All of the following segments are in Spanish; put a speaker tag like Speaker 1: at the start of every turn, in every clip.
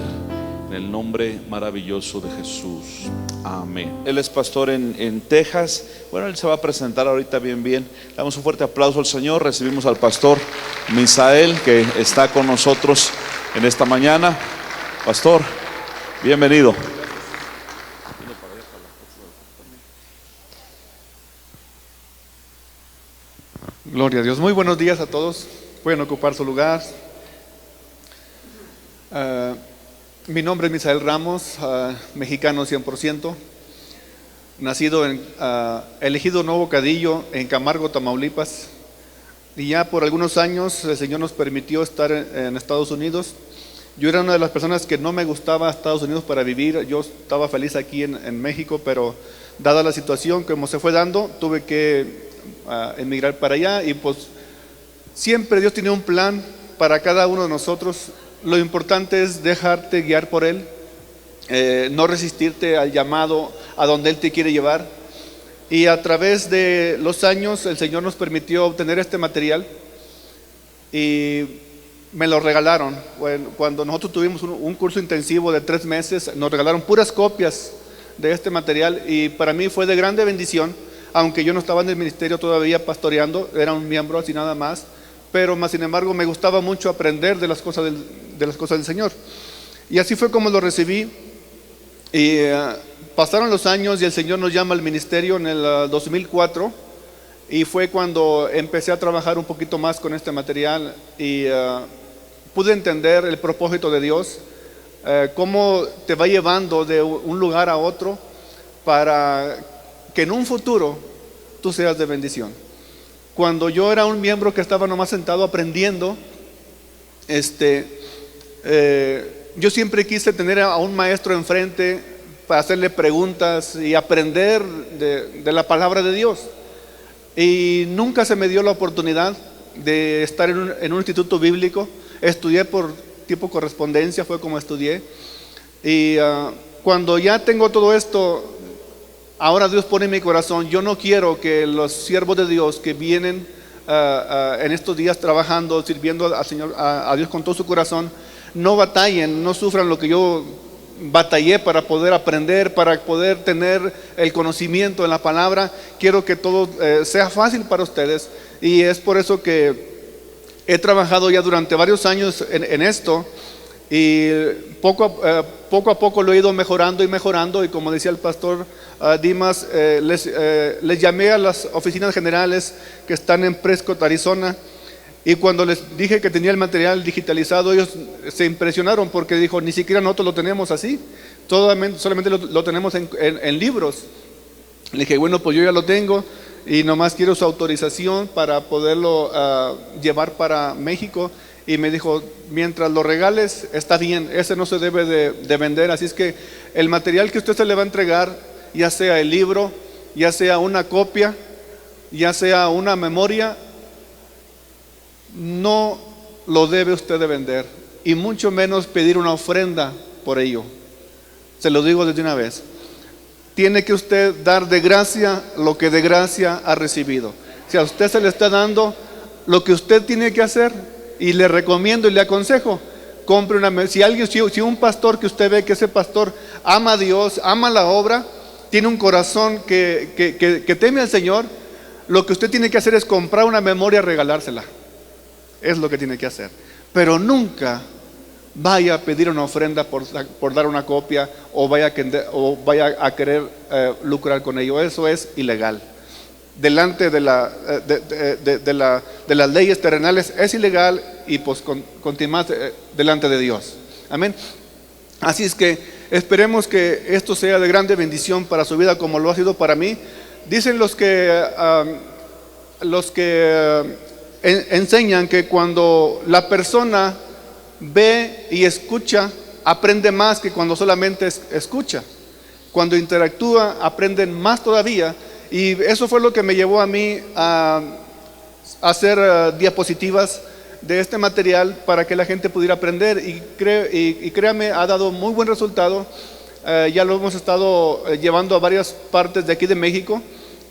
Speaker 1: poder, en el nombre maravilloso de Jesús. Amén. Él es pastor en Texas. Bueno, él se va a presentar ahorita bien. Damos un fuerte aplauso al Señor. Recibimos al pastor Misael, que está con nosotros en esta mañana. Pastor, bienvenido.
Speaker 2: Gloria a Dios. Muy buenos días a todos. Pueden ocupar su lugar. Mi nombre es Misael Ramos, mexicano 100%, nacido en Elegido Nuevo Cadillo, en Camargo, Tamaulipas. Y ya por algunos años el Señor nos permitió estar en Estados Unidos. Yo era una de las personas que no me gustaba Estados Unidos para vivir. Yo estaba feliz aquí en México, pero dada la situación como se fue dando, tuve que emigrar para allá. Y pues siempre Dios tiene un plan para cada uno de nosotros. Lo importante es dejarte guiar por Él, no resistirte al llamado a donde Él te quiere llevar. Y a través de los años el Señor nos permitió obtener este material y me lo regalaron. Cuando nosotros tuvimos un curso intensivo de 3 meses, nos regalaron puras copias de este material y para mí fue de grande bendición, aunque yo no estaba en el ministerio todavía pastoreando, era un miembro así nada más, pero más sin embargo me gustaba mucho aprender de las cosas del Señor. Y así fue como lo recibí. Y pasaron los años y el Señor nos llama al ministerio en el 2004 y fue cuando empecé a trabajar un poquito más con este material y pude entender el propósito de Dios, cómo te va llevando de un lugar a otro para que en un futuro tú seas de bendición. Cuando yo era un miembro que estaba nomás sentado aprendiendo, yo siempre quise tener a un maestro enfrente para hacerle preguntas y aprender de la palabra de Dios. Y nunca se me dio la oportunidad de estar en un instituto bíblico. Estudié por tipo correspondencia, fue como estudié. Y cuando ya tengo todo esto, ahora Dios pone en mi corazón, yo no quiero que los siervos de Dios que vienen en estos días trabajando, sirviendo al Señor, a Dios con todo su corazón, no batallen, no sufran lo que yo batallé para poder aprender, para poder tener el conocimiento en la palabra. Quiero que todo sea fácil para ustedes y es por eso que he trabajado ya durante varios años en esto. Y poco a poco lo he ido mejorando y como decía el pastor Dimas, les llamé a las oficinas generales que están en Prescott, Arizona, y cuando les dije que tenía el material digitalizado, ellos se impresionaron porque dijo, ni siquiera nosotros lo tenemos así, solamente lo tenemos en libros. Le dije, bueno, pues yo ya lo tengo y nomás quiero su autorización para poderlo llevar para México. Y me dijo, mientras lo regales, está bien, ese no se debe de vender. Así es que el material que usted se le va a entregar, ya sea el libro, ya sea una copia, ya sea una memoria, no lo debe usted de vender. Y mucho menos pedir una ofrenda por ello. Se lo digo desde una vez. Tiene que usted dar de gracia lo que de gracia ha recibido. Si a usted se le está dando lo que usted tiene que hacer, y le recomiendo y le aconsejo, compre si un pastor que usted ve que ese pastor ama a Dios, ama la obra, tiene un corazón que teme al Señor, lo que usted tiene que hacer es comprar una memoria y regalársela. Es lo que tiene que hacer. Pero nunca vaya a pedir una ofrenda por dar una copia o vaya a querer lucrar con ello. Eso es ilegal. Delante de las leyes terrenales es ilegal y pues continúa delante de Dios. Amén. Así es que esperemos que esto sea de grande bendición para su vida como lo ha sido para mí. Dicen los que enseñan que cuando la persona ve y escucha, aprende más que cuando solamente escucha. Cuando interactúa, aprenden más todavía. Y eso fue lo que me llevó a mí a hacer diapositivas de este material para que la gente pudiera aprender. Y créame, ha dado muy buen resultado. Ya lo hemos estado llevando a varias partes de aquí de México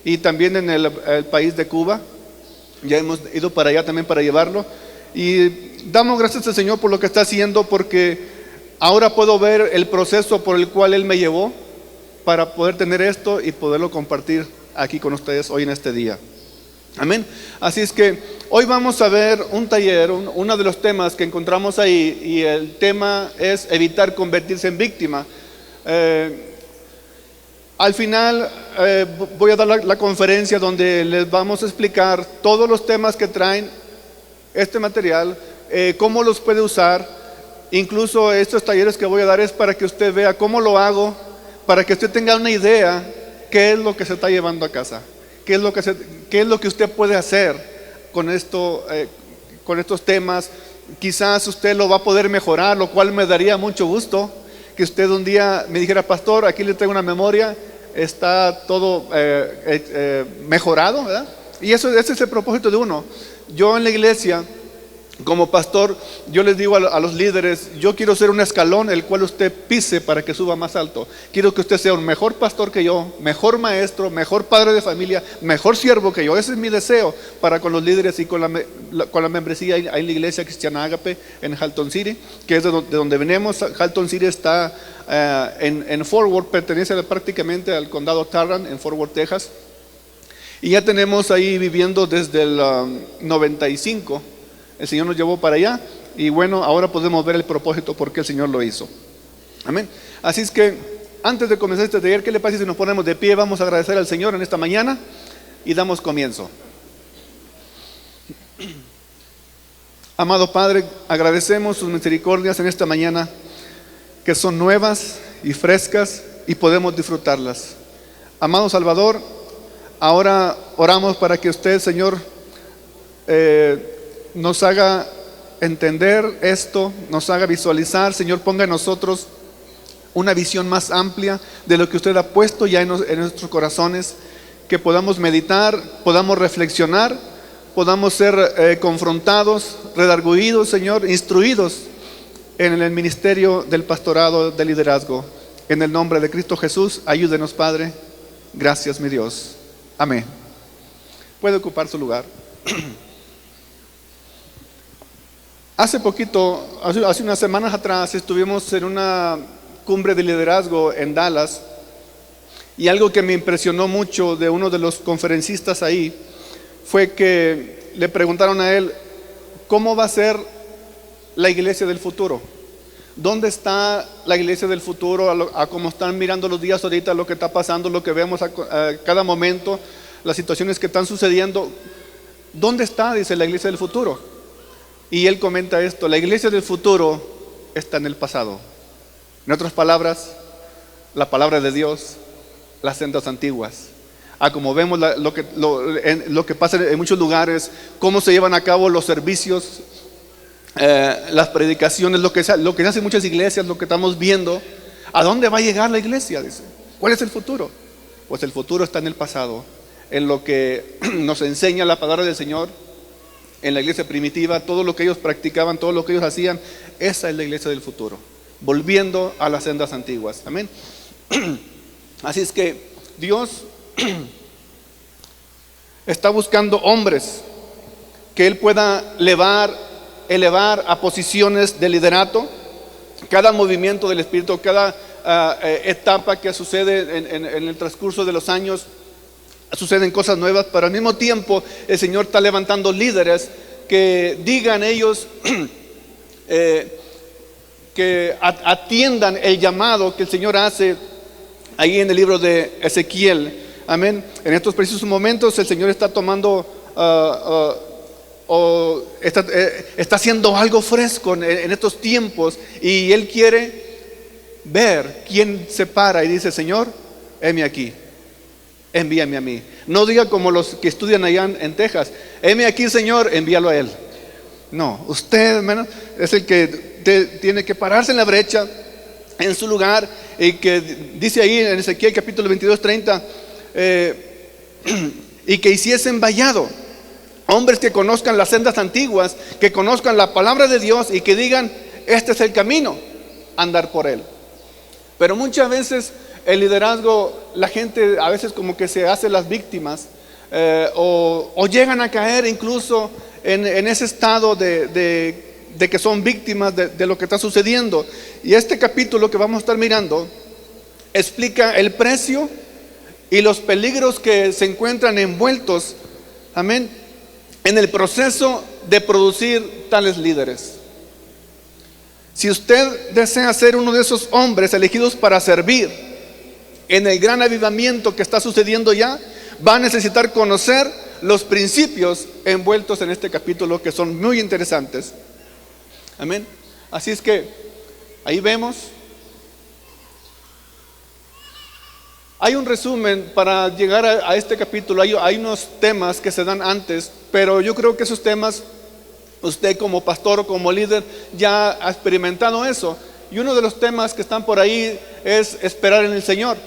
Speaker 2: y también en el país de Cuba. Ya hemos ido para allá también para llevarlo. Y damos gracias al Señor por lo que está haciendo, porque ahora puedo ver el proceso por el cual Él me llevó para poder tener esto y poderlo compartir aquí con ustedes hoy en este día. Amén. Así es que hoy vamos a ver un taller, uno de los temas que encontramos ahí, y el tema es evitar convertirse en víctima. Al final voy a dar la conferencia donde les vamos a explicar todos los temas que traen este material, cómo los puede usar. Incluso estos talleres que voy a dar es para que usted vea cómo lo hago, para que usted tenga una idea qué es lo que se está llevando a casa, qué es lo que usted puede hacer con esto, con estos temas. Quizás usted lo va a poder mejorar, lo cual me daría mucho gusto que usted un día me dijera: pastor, aquí le traigo una memoria, está todo mejorado, ¿verdad? Y ese es el propósito de uno. Yo en la iglesia, como pastor, yo les digo a los líderes: yo quiero ser un escalón el cual usted pise para que suba más alto. Quiero que usted sea un mejor pastor que yo, mejor maestro, mejor padre de familia, mejor siervo que yo. Ese es mi deseo para con los líderes y con la membresía en la iglesia cristiana Ágape en Halton City, que es de donde venimos. Halton City está en Fort Worth, pertenece prácticamente al condado Tarrant, en Fort Worth, Texas. Y ya tenemos ahí viviendo desde el 95. El Señor nos llevó para allá y bueno, ahora podemos ver el propósito por qué el Señor lo hizo. Amén. Así es que antes de comenzar este taller, ¿qué le parece si nos ponemos de pie? Vamos a agradecer al Señor en esta mañana y damos comienzo. Amado Padre, agradecemos sus misericordias en esta mañana, que son nuevas y frescas y podemos disfrutarlas. Amado Salvador, ahora oramos para que usted, Señor, nos haga entender esto, nos haga visualizar. Señor, ponga en nosotros una visión más amplia de lo que usted ha puesto ya en nuestros corazones, que podamos meditar, podamos reflexionar, podamos ser confrontados, redarguidos, Señor, instruidos en el ministerio del pastorado, del liderazgo. En el nombre de Cristo Jesús, ayúdenos, Padre. Gracias, mi Dios. Amén. Puede ocupar su lugar. Hace poquito, hace unas semanas atrás, estuvimos en una cumbre de liderazgo en Dallas, y algo que me impresionó mucho de uno de los conferencistas ahí fue que le preguntaron a él: ¿cómo va a ser la iglesia del futuro? ¿Dónde está la iglesia del futuro? A cómo están mirando los días ahorita, lo que está pasando, lo que vemos a cada momento, las situaciones que están sucediendo. ¿Dónde está, dice, la iglesia del futuro? Y él comenta esto: la iglesia del futuro está en el pasado. En otras palabras, la palabra de Dios, las sendas antiguas. Como vemos lo que pasa en muchos lugares, cómo se llevan a cabo los servicios, las predicaciones, lo que se hace en muchas iglesias, lo que estamos viendo. ¿A dónde va a llegar la iglesia? Dice. ¿Cuál es el futuro? Pues el futuro está en el pasado, en lo que nos enseña la palabra del Señor. En la iglesia primitiva, todo lo que ellos practicaban, todo lo que ellos hacían, esa es la iglesia del futuro, volviendo a las sendas antiguas. Amén. Así es que Dios está buscando hombres que Él pueda elevar a posiciones de liderato. Cada movimiento del Espíritu, cada etapa que sucede en el transcurso de los años, suceden cosas nuevas, pero al mismo tiempo el Señor está levantando líderes que digan ellos, que atiendan el llamado que el Señor hace ahí en el libro de Ezequiel. Amén. En estos precisos momentos el Señor está tomando está haciendo algo fresco en estos tiempos, y Él quiere ver quién se para y dice: Señor, heme aquí, envíame a mí. No diga como los que estudian allá en Texas: heme aquí, Señor, envíalo a Él. No, usted, hermano, es el que tiene que pararse en la brecha, en su lugar, y que dice ahí en Ezequiel capítulo 22:30, y que hiciesen vallado hombres que conozcan las sendas antiguas, que conozcan la palabra de Dios y que digan: este es el camino, andar por él. Pero muchas veces el liderazgo, la gente a veces como que se hace las víctimas, o llegan a caer incluso en ese estado de de que son víctimas de lo que está sucediendo. Y este capítulo que vamos a estar mirando explica el precio y los peligros que se encuentran envueltos, amén, en el proceso de producir tales líderes. Si usted desea ser uno de esos hombres elegidos para servir en el gran avivamiento que está sucediendo ya, va a necesitar conocer los principios envueltos en este capítulo, que son muy interesantes. Amén. Así es que ahí vemos. Hay un resumen para llegar a este capítulo. Hay unos temas que se dan antes, pero yo creo que esos temas, usted como pastor o como líder ya ha experimentado eso. Y uno de los temas que están por ahí es esperar en el Señor.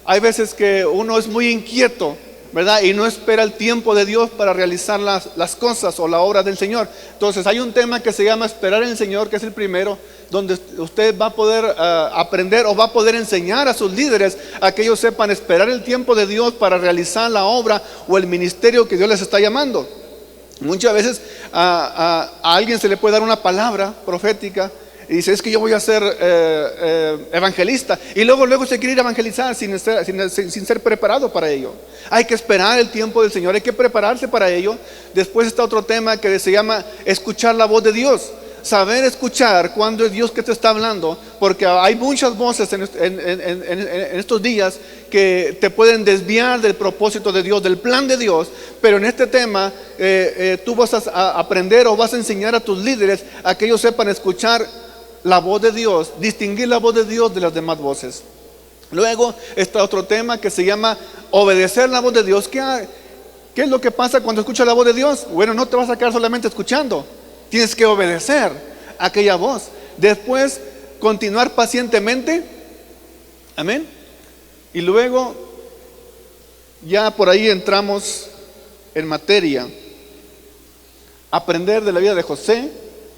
Speaker 2: Hay veces que uno es muy inquieto, ¿verdad? Y no espera el tiempo de Dios para realizar las cosas o la obra del Señor. Entonces hay un tema que se llama esperar en el Señor, que es el primero, donde usted va a poder aprender o va a poder enseñar a sus líderes a que ellos sepan esperar el tiempo de Dios para realizar la obra o el ministerio que Dios les está llamando. Muchas veces a alguien se le puede dar una palabra profética y dice: es que yo voy a ser evangelista, y luego se quiere ir a evangelizar sin ser preparado para ello. Hay que esperar el tiempo del Señor, hay que prepararse para ello. Después está otro tema que se llama escuchar la voz de Dios. Saber escuchar cuando es Dios que te está hablando, porque hay muchas voces en estos días que te pueden desviar del propósito de Dios, del plan de Dios. Pero en este tema tú vas a aprender o vas a enseñar a tus líderes a que ellos sepan escuchar la voz de Dios, distinguir la voz de Dios de las demás voces. Luego está otro tema que se llama obedecer la voz de Dios. ¿Qué es lo que pasa cuando escuchas la voz de Dios? Bueno, no te vas a quedar solamente escuchando, tienes que obedecer aquella voz. Después, continuar pacientemente, amén. Y luego, ya por ahí entramos en materia. Aprender de la vida de José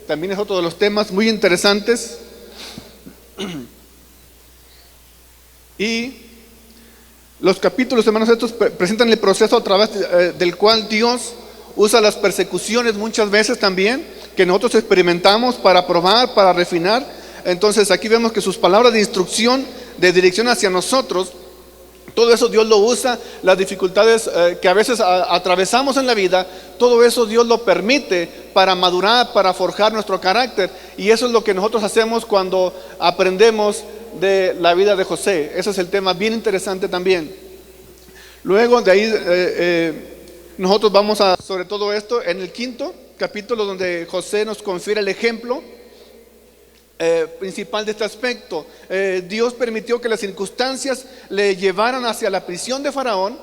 Speaker 2: también es otro de los temas muy interesantes. Y los capítulos, hermanos, estos presentan el proceso a través del cual Dios usa las persecuciones muchas veces también, que nosotros experimentamos para probar, para refinar. Entonces aquí vemos que sus palabras de instrucción, de dirección hacia nosotros, todo eso Dios lo usa. Las dificultades que a veces atravesamos en la vida, todo eso Dios lo permite para madurar, para forjar nuestro carácter. Y eso es lo que nosotros hacemos cuando aprendemos de la vida de José. Ese es el tema bien interesante también. Luego de ahí nosotros vamos a, sobre todo esto, en el quinto capítulo, donde José nos confiere el ejemplo principal de este aspecto. Dios permitió que las circunstancias le llevaran hacia la prisión de Faraón,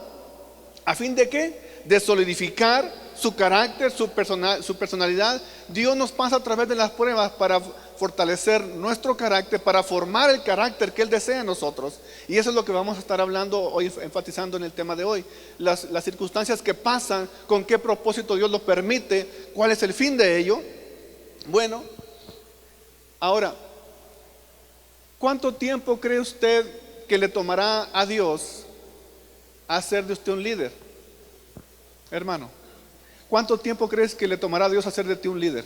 Speaker 2: ¿a fin de qué? De solidificar su carácter, su personalidad. Dios nos pasa a través de las pruebas para fortalecer nuestro carácter, para formar el carácter que Él desea en nosotros. Y eso es lo que vamos a estar hablando hoy, enfatizando en el tema de hoy. Las circunstancias que pasan, con qué propósito Dios lo permite, cuál es el fin de ello. Bueno, ahora, ¿cuánto tiempo cree usted que le tomará a Dios hacer de usted un líder? Hermano, ¿cuánto tiempo crees que le tomará a Dios hacer de ti un líder?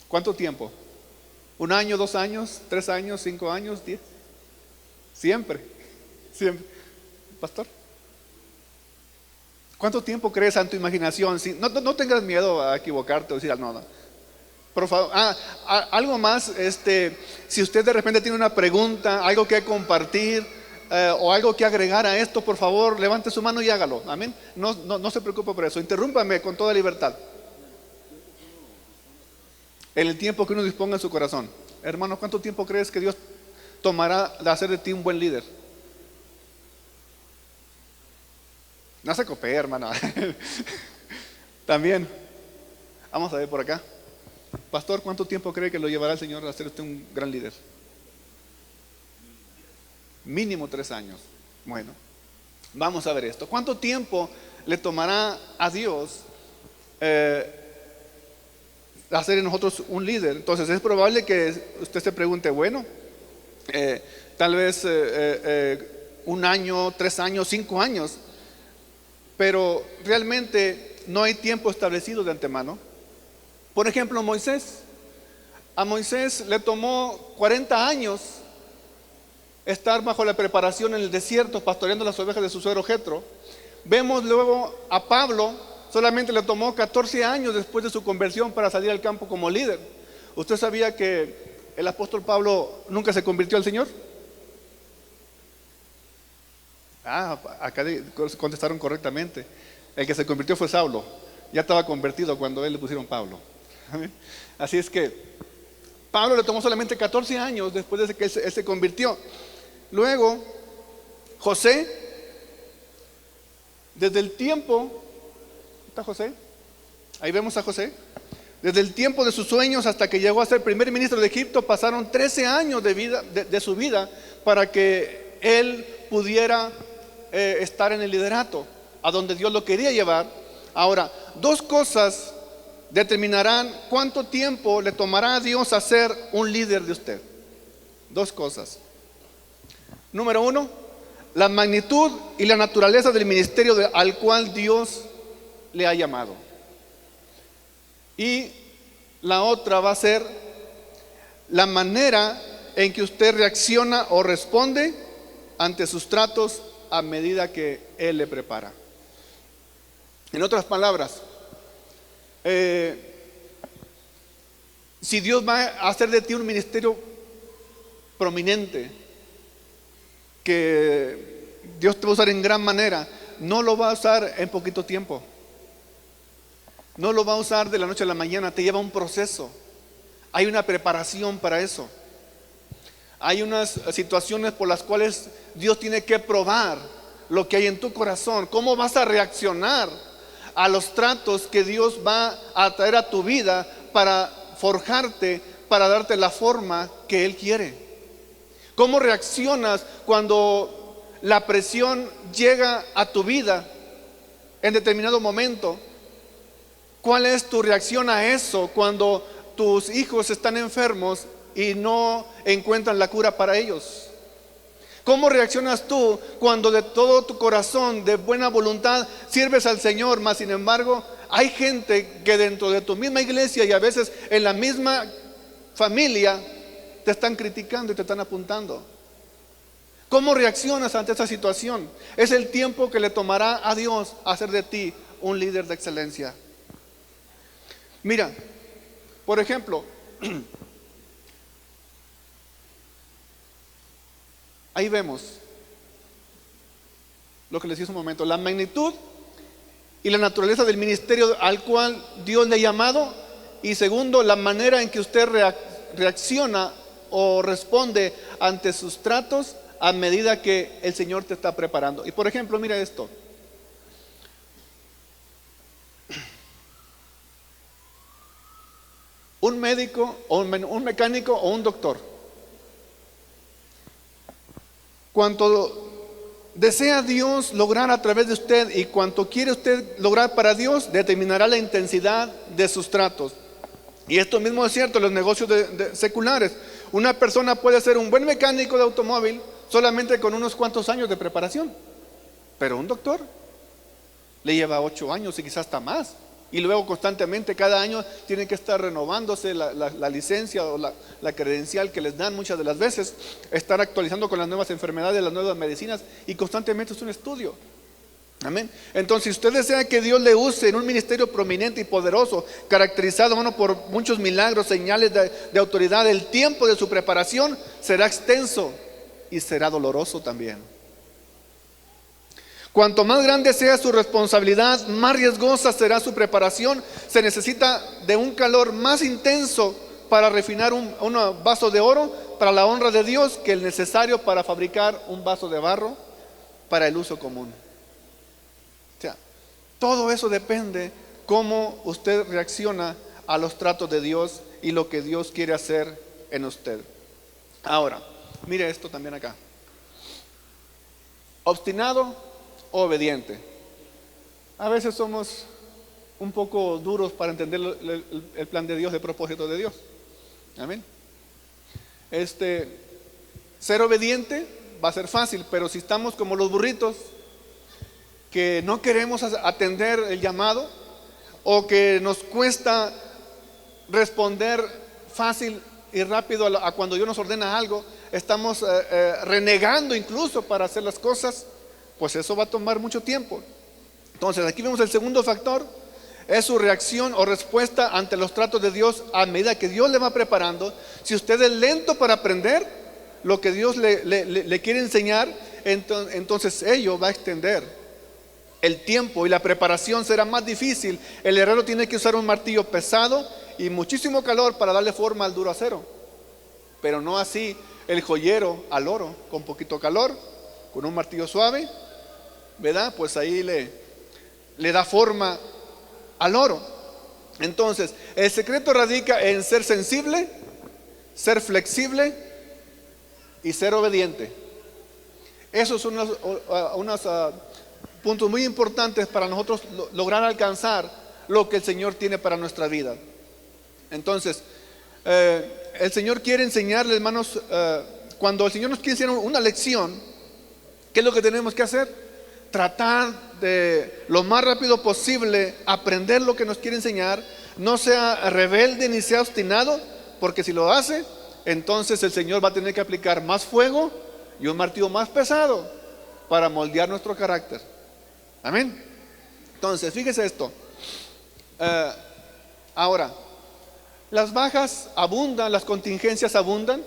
Speaker 2: ¿Cuánto tiempo? ¿1 año, 2 años, 3 años, 5 años, 10? Siempre. Pastor, ¿cuánto tiempo crees en tu imaginación? No tengas miedo a equivocarte o decir no. Por favor, algo más, si usted de repente tiene una pregunta, algo que compartir, o algo que agregar a esto, por favor, levante su mano y hágalo. Amén. No se preocupe por eso. Interrúmpame con toda libertad, en el tiempo que uno disponga en su corazón. Hermano, ¿cuánto tiempo crees que Dios tomará de hacer de ti un buen líder? No se copie, hermano. También, vamos a ver por acá. Pastor, ¿cuánto tiempo cree que lo llevará el Señor a hacer usted un gran líder? Mínimo 3 años. Bueno, vamos a ver esto. ¿Cuánto tiempo le tomará a Dios hacer en nosotros un líder? Entonces es probable que usted se pregunte, bueno, tal vez 1 año, 3 años, 5 años. Pero realmente no hay tiempo establecido de antemano. Por ejemplo, a Moisés le tomó 40 años estar bajo la preparación en el desierto, pastoreando las ovejas de su suegro Jetro. Vemos luego a Pablo, solamente le tomó 14 años después de su conversión para salir al campo como líder. ¿Usted sabía que el apóstol Pablo nunca se convirtió al Señor? Acá contestaron correctamente. El que se convirtió fue Saulo. Ya estaba convertido cuando él le pusieron Pablo. Así es que Pablo le tomó solamente 14 años después de que él se convirtió. Luego, José, desde el tiempo, ¿está José? Ahí vemos a José. Desde el tiempo de sus sueños hasta que llegó a ser primer ministro de Egipto, pasaron 13 años de su vida para que él pudiera estar en el liderato, a donde Dios lo quería llevar. Ahora, dos cosas determinarán cuánto tiempo le tomará a Dios a ser un líder de usted. Dos cosas. Número uno, la magnitud y la naturaleza del ministerio al cual Dios le ha llamado. Y la otra va a ser la manera en que usted reacciona o responde ante sus tratos a medida que Él le prepara. En otras palabras, si Dios va a hacer de ti un ministerio prominente, que Dios te va a usar en gran manera, no lo va a usar en poquito tiempo. No lo va a usar de la noche a la mañana, te lleva un proceso. Hay una preparación para eso. Hay unas situaciones por las cuales Dios tiene que probar lo que hay en tu corazón. ¿Cómo vas a reaccionar a los tratos que Dios va a traer a tu vida para forjarte, para darte la forma que Él quiere? ¿Cómo reaccionas cuando la presión llega a tu vida en determinado momento? ¿Cuál es tu reacción a eso cuando tus hijos están enfermos y no encuentran la cura para ellos? ¿Cómo reaccionas tú cuando de todo tu corazón, de buena voluntad, sirves al Señor, mas sin embargo hay gente que dentro de tu misma iglesia y a veces en la misma familia te están criticando y te están apuntando? ¿Cómo reaccionas ante esta situación? Es el tiempo que le tomará a Dios hacer de ti un líder de excelencia. Mira, por ejemplo, ahí vemos lo que les dije hace un momento, la magnitud y la naturaleza del ministerio al cual Dios le ha llamado, y segundo, la manera en que usted reacciona o responde ante sus tratos a medida que el Señor te está preparando. Y por ejemplo, mira esto. Un médico o un mecánico o un doctor, cuanto desea Dios lograr a través de usted y cuanto quiere usted lograr para Dios, determinará la intensidad de sus tratos. Y esto mismo es cierto en los negocios seculares. Una persona puede ser un buen mecánico de automóvil solamente con unos cuantos años de preparación, pero un doctor le lleva 8 años y quizás hasta más. Y luego constantemente, cada año, tienen que estar renovándose la licencia o la credencial que les dan muchas de las veces, estar actualizando con las nuevas enfermedades, las nuevas medicinas, y constantemente es un estudio. Amén. Entonces, si usted desea que Dios le use en un ministerio prominente y poderoso, caracterizado, por muchos milagros, señales de autoridad, el tiempo de su preparación será extenso y será doloroso también. Cuanto más grande sea su responsabilidad, más riesgosa será su preparación. Se necesita de un calor más intenso para refinar un vaso de oro para la honra de Dios que el necesario para fabricar un vaso de barro para el uso común. O sea, todo eso depende cómo usted reacciona a los tratos de Dios y lo que Dios quiere hacer en usted. Ahora, mire esto también acá. Obstinado, obediente. A veces somos un poco duros para entender el plan de Dios, el propósito de Dios. Amén. Ser obediente va a ser fácil, pero si estamos como los burritos que no queremos atender el llamado, o que nos cuesta responder fácil y rápido a cuando Dios nos ordena algo, estamos renegando incluso para hacer las cosas, pues eso va a tomar mucho tiempo. Entonces aquí vemos el segundo factor, es su reacción o respuesta ante los tratos de Dios a medida que Dios le va preparando. Si usted es lento para aprender lo que Dios le quiere enseñar, entonces ello va a extender el tiempo y la preparación será más difícil. El herrero tiene que usar un martillo pesado y muchísimo calor para darle forma al duro acero, pero no así el joyero al oro, con poquito calor, con un martillo suave, ¿verdad? Pues ahí le da forma al oro. Entonces, el secreto radica en ser sensible, ser flexible y ser obediente. Esos son unos puntos muy importantes para nosotros lograr alcanzar lo que el Señor tiene para nuestra vida. Entonces, el Señor quiere enseñarle, hermanos, cuando el Señor nos quiere enseñar una lección, ¿qué es lo que tenemos que hacer? Tratar de lo más rápido posible aprender lo que nos quiere enseñar. No sea rebelde ni sea obstinado, porque si lo hace, entonces el Señor va a tener que aplicar más fuego y un martillo más pesado para moldear nuestro carácter. Amén. Entonces, fíjese esto. Ahora, las bajas abundan, las contingencias abundan.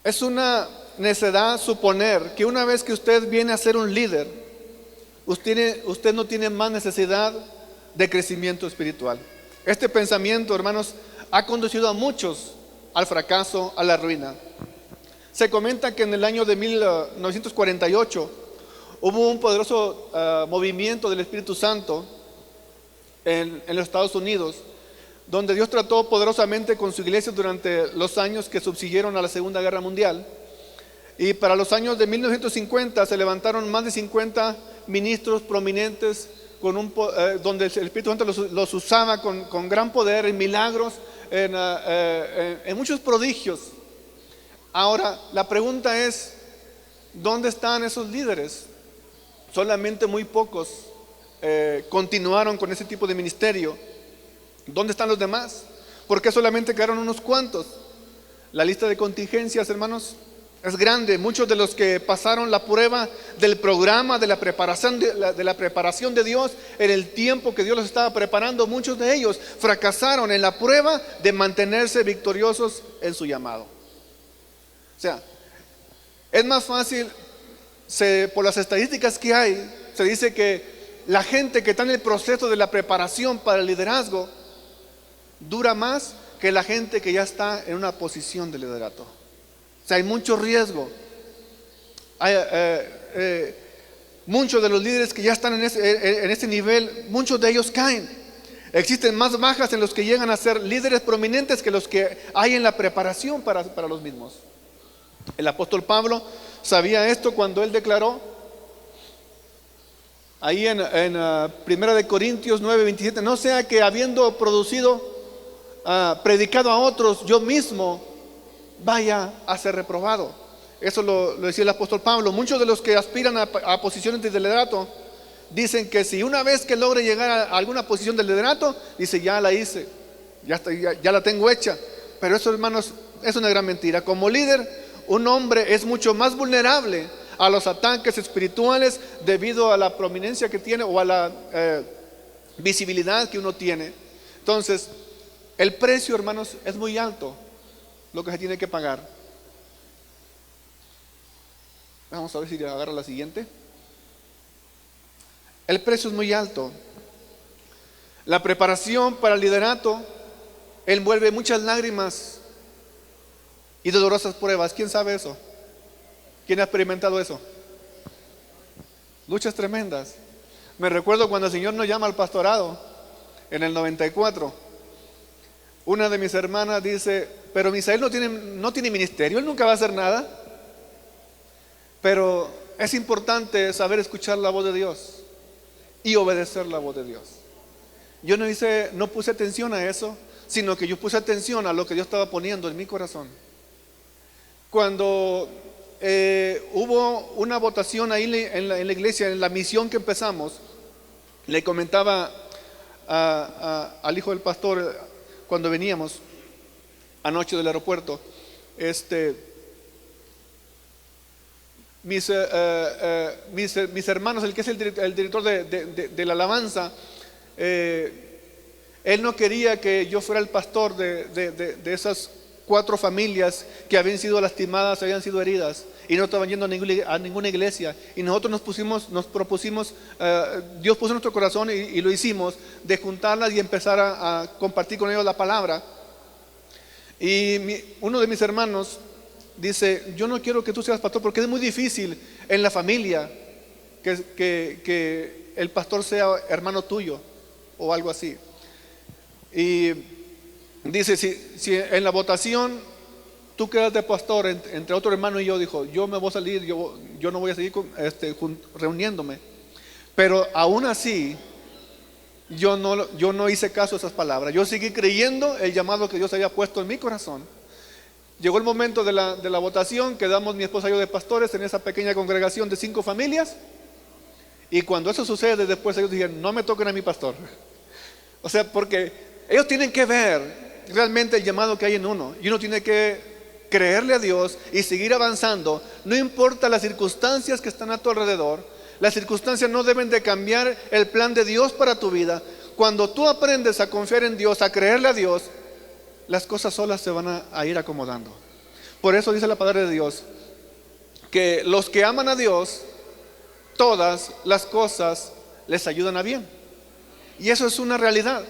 Speaker 2: Es una necedad suponer que una vez que usted viene a ser un líder, usted no tiene más necesidad de crecimiento espiritual. Este pensamiento, hermanos, ha conducido a muchos al fracaso, a la ruina. Se comenta que en el año de 1948 hubo un poderoso movimiento del Espíritu Santo en los Estados Unidos, donde Dios trató poderosamente con su iglesia durante los años que subsiguieron a la Segunda Guerra Mundial. Y para los años de 1950 se levantaron más de 50 ministros prominentes donde el Espíritu Santo los usaba con gran poder, en milagros, en muchos prodigios. Ahora, la pregunta es, ¿dónde están esos líderes? Solamente muy pocos continuaron con ese tipo de ministerio. ¿Dónde están los demás? ¿Por qué solamente quedaron unos cuantos? La lista de contingencias, hermanos, es grande. Muchos de los que pasaron la prueba del programa, de la preparación de Dios, en el tiempo que Dios los estaba preparando, muchos de ellos fracasaron en la prueba de mantenerse victoriosos en su llamado. O sea, es más fácil, por las estadísticas que hay, se dice que la gente que está en el proceso de la preparación para el liderazgo dura más que la gente que ya está en una posición de liderato. O sea, hay mucho riesgo. Muchos de los líderes que ya están en ese nivel, muchos de ellos caen. Existen más bajas en los que llegan a ser líderes prominentes que los que hay en la preparación para los mismos. El apóstol Pablo sabía esto cuando él declaró ahí en 1 Corintios 9:27, no sea que habiendo predicado a otros, yo mismo vaya a ser reprobado. Eso lo decía el apóstol Pablo. Muchos de los que aspiran a posiciones de liderato dicen que si una vez que logre llegar a alguna posición de liderato, dice, ya la hice, ya la tengo hecha. Pero eso, hermanos, es una gran mentira. Como líder, un hombre es mucho más vulnerable a los ataques espirituales debido a la prominencia que tiene o a la visibilidad que uno tiene. Entonces, el precio, hermanos, es muy alto lo que se tiene que pagar. Vamos a ver si agarra la siguiente. El precio es muy alto. La preparación para el liderato envuelve muchas lágrimas y dolorosas pruebas. ¿Quién sabe eso? ¿Quién ha experimentado eso? Luchas tremendas. Me recuerdo cuando el Señor nos llama al pastorado en el 94. Una de mis hermanas dice, pero Misael no tiene ministerio, él nunca va a hacer nada. Pero es importante saber escuchar la voz de Dios y obedecer la voz de Dios. Yo no puse atención a eso, sino que yo puse atención a lo que Dios estaba poniendo en mi corazón. Cuando hubo una votación ahí en la iglesia, en la misión que empezamos. Le comentaba al hijo del pastor cuando veníamos anoche del aeropuerto, mis hermanos, el que es el director de la alabanza, él no quería que yo fuera el pastor de esas 4 familias que habían sido lastimadas, habían sido heridas y no estaban yendo a ninguna iglesia. Y nosotros nos propusimos, Dios puso en nuestro corazón y lo hicimos, de juntarlas y empezar a compartir con ellos la palabra. Y uno de mis hermanos dice: yo no quiero que tú seas pastor porque es muy difícil en la familia que el pastor sea hermano tuyo o algo así. Y dice, si en la votación tú quedas de pastor entre otro hermano y yo, dijo, yo me voy a salir, yo no voy a seguir reuniéndome. Pero aún así yo no hice caso a esas palabras. Yo seguí creyendo el llamado que Dios había puesto en mi corazón. Llegó el momento de la votación, quedamos mi esposa y yo de pastores en esa pequeña congregación de 5 familias. Y cuando eso sucede, después ellos dijeron: no me toquen a mi pastor. O sea, porque ellos tienen que ver realmente el llamado que hay en uno, y uno tiene que creerle a Dios y seguir avanzando. No importa las circunstancias que están a tu alrededor, las circunstancias no deben de cambiar el plan de Dios para tu vida. Cuando tú aprendes a confiar en Dios, a creerle a Dios, las cosas solas se van a ir acomodando. Por eso dice la palabra de Dios que los que aman a Dios, todas las cosas les ayudan a bien. Y eso es una realidad.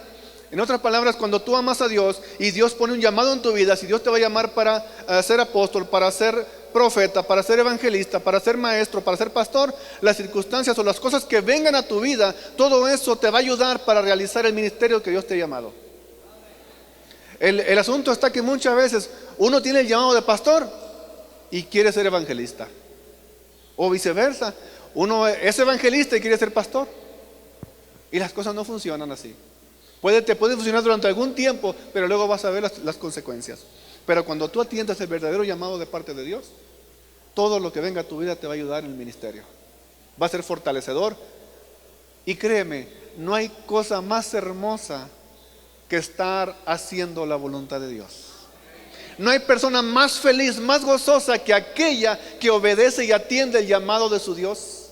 Speaker 2: En otras palabras, cuando tú amas a Dios y Dios pone un llamado en tu vida, si Dios te va a llamar para ser apóstol, para ser profeta, para ser evangelista, para ser maestro, para ser pastor, las circunstancias o las cosas que vengan a tu vida, todo eso te va a ayudar para realizar el ministerio que Dios te ha llamado. El asunto está que muchas veces uno tiene el llamado de pastor y quiere ser evangelista, o viceversa, uno es evangelista y quiere ser pastor, y las cosas no funcionan así. Te puede funcionar durante algún tiempo, pero luego vas a ver las consecuencias. Pero cuando tú atiendas el verdadero llamado de parte de Dios, todo lo que venga a tu vida te va a ayudar en el ministerio, va a ser fortalecedor. Y créeme, no hay cosa más hermosa que estar haciendo la voluntad de Dios. No hay persona más feliz, más gozosa que aquella que obedece y atiende el llamado de su Dios.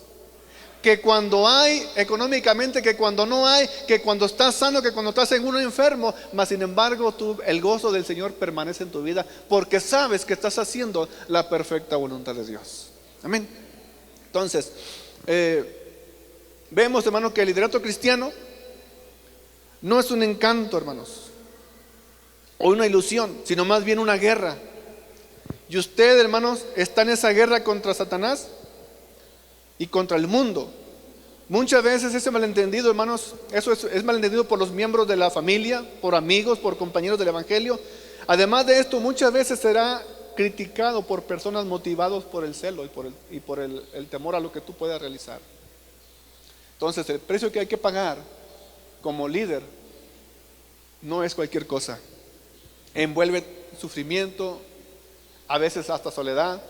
Speaker 2: Que cuando hay económicamente, que cuando no hay, que cuando estás sano, que cuando estás en uno enfermo, mas sin embargo el gozo del Señor permanece en tu vida, porque sabes que estás haciendo la perfecta voluntad de Dios. Amén. Entonces, vemos, hermanos, que el liderato cristiano no es un encanto, hermanos, o una ilusión, sino más bien una guerra. Y usted, hermanos, está en esa guerra contra Satanás y contra el mundo. Muchas veces ese malentendido, hermanos, eso es malentendido por los miembros de la familia, por amigos, por compañeros del evangelio. Además de esto, muchas veces será criticado por personas motivados por el celo y por el temor a lo que tú puedas realizar. Entonces, el precio que hay que pagar como líder no es cualquier cosa. Envuelve sufrimiento, a veces hasta soledad.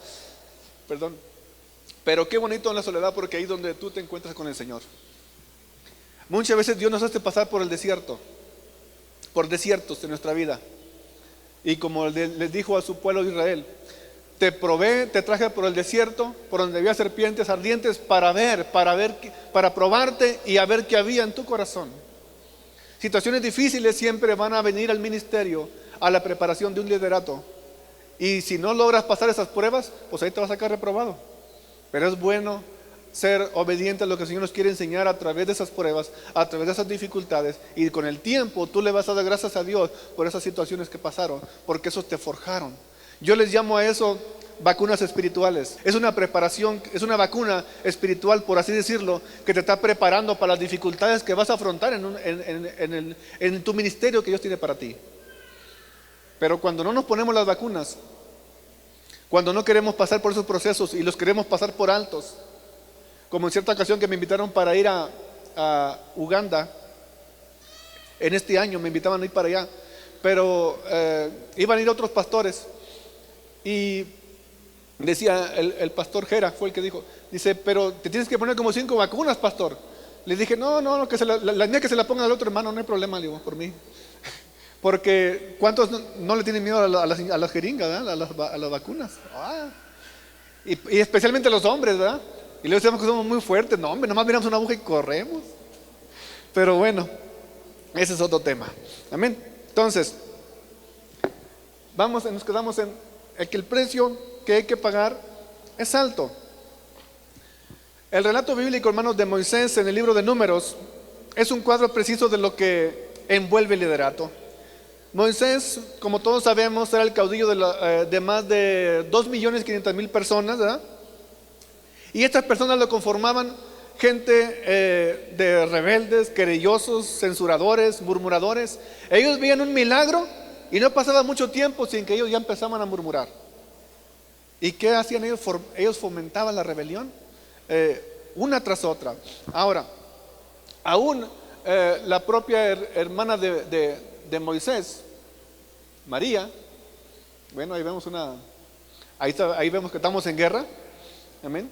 Speaker 2: Pero qué bonito en la soledad, porque ahí es donde tú te encuentras con el Señor. Muchas veces Dios nos hace pasar por el desierto, por desiertos en nuestra vida. Y como les dijo a su pueblo de Israel: te traje por el desierto, por donde había serpientes ardientes, para probarte y a ver qué había en tu corazón. Situaciones difíciles siempre van a venir al ministerio, a la preparación de un liderato. Y si no logras pasar esas pruebas, pues ahí te vas a sacar reprobado. Pero es bueno ser obediente a lo que el Señor nos quiere enseñar a través de esas pruebas, a través de esas dificultades. Y con el tiempo tú le vas a dar gracias a Dios por esas situaciones que pasaron, porque esos te forjaron. Yo les llamo a eso vacunas espirituales. Es una preparación, es una vacuna espiritual, por así decirlo, que te está preparando para las dificultades que vas a afrontar en tu ministerio que Dios tiene para ti. Pero cuando no nos ponemos las vacunas, cuando no queremos pasar por esos procesos y los queremos pasar por altos, como en cierta ocasión que me invitaron para ir a Uganda, en este año me invitaban a ir para allá, pero iban a ir otros pastores y Decía el pastor Gera, fue el que dijo, dice, pero te tienes que poner como 5 vacunas, pastor. Le dije, no, que la niña que se la ponga al otro hermano, no hay problema, le digo, por mí. Porque ¿cuántos no le tienen miedo a las jeringas, ¿verdad? A las vacunas? Y especialmente los hombres, ¿verdad? Y luego decimos que somos muy fuertes. No, hombre, nomás miramos una aguja y corremos. Pero bueno, ese es otro tema. Amén. Entonces, nos quedamos en que el precio que hay que pagar es alto. El relato bíblico, hermanos, de Moisés en el libro de Números es un cuadro preciso de lo que envuelve el liderato. Moisés, como todos sabemos, era el caudillo de más de 2.500.000 personas, ¿verdad? Y estas personas lo conformaban gente de rebeldes, querellosos, censuradores, murmuradores. Ellos veían un milagro y no pasaba mucho tiempo sin que ellos ya empezaban a murmurar. ¿Y qué hacían ellos? Ellos fomentaban la rebelión, una tras otra. Ahora, aún la propia hermana de Moisés, María, bueno, ahí vemos ahí vemos que estamos en guerra, amén.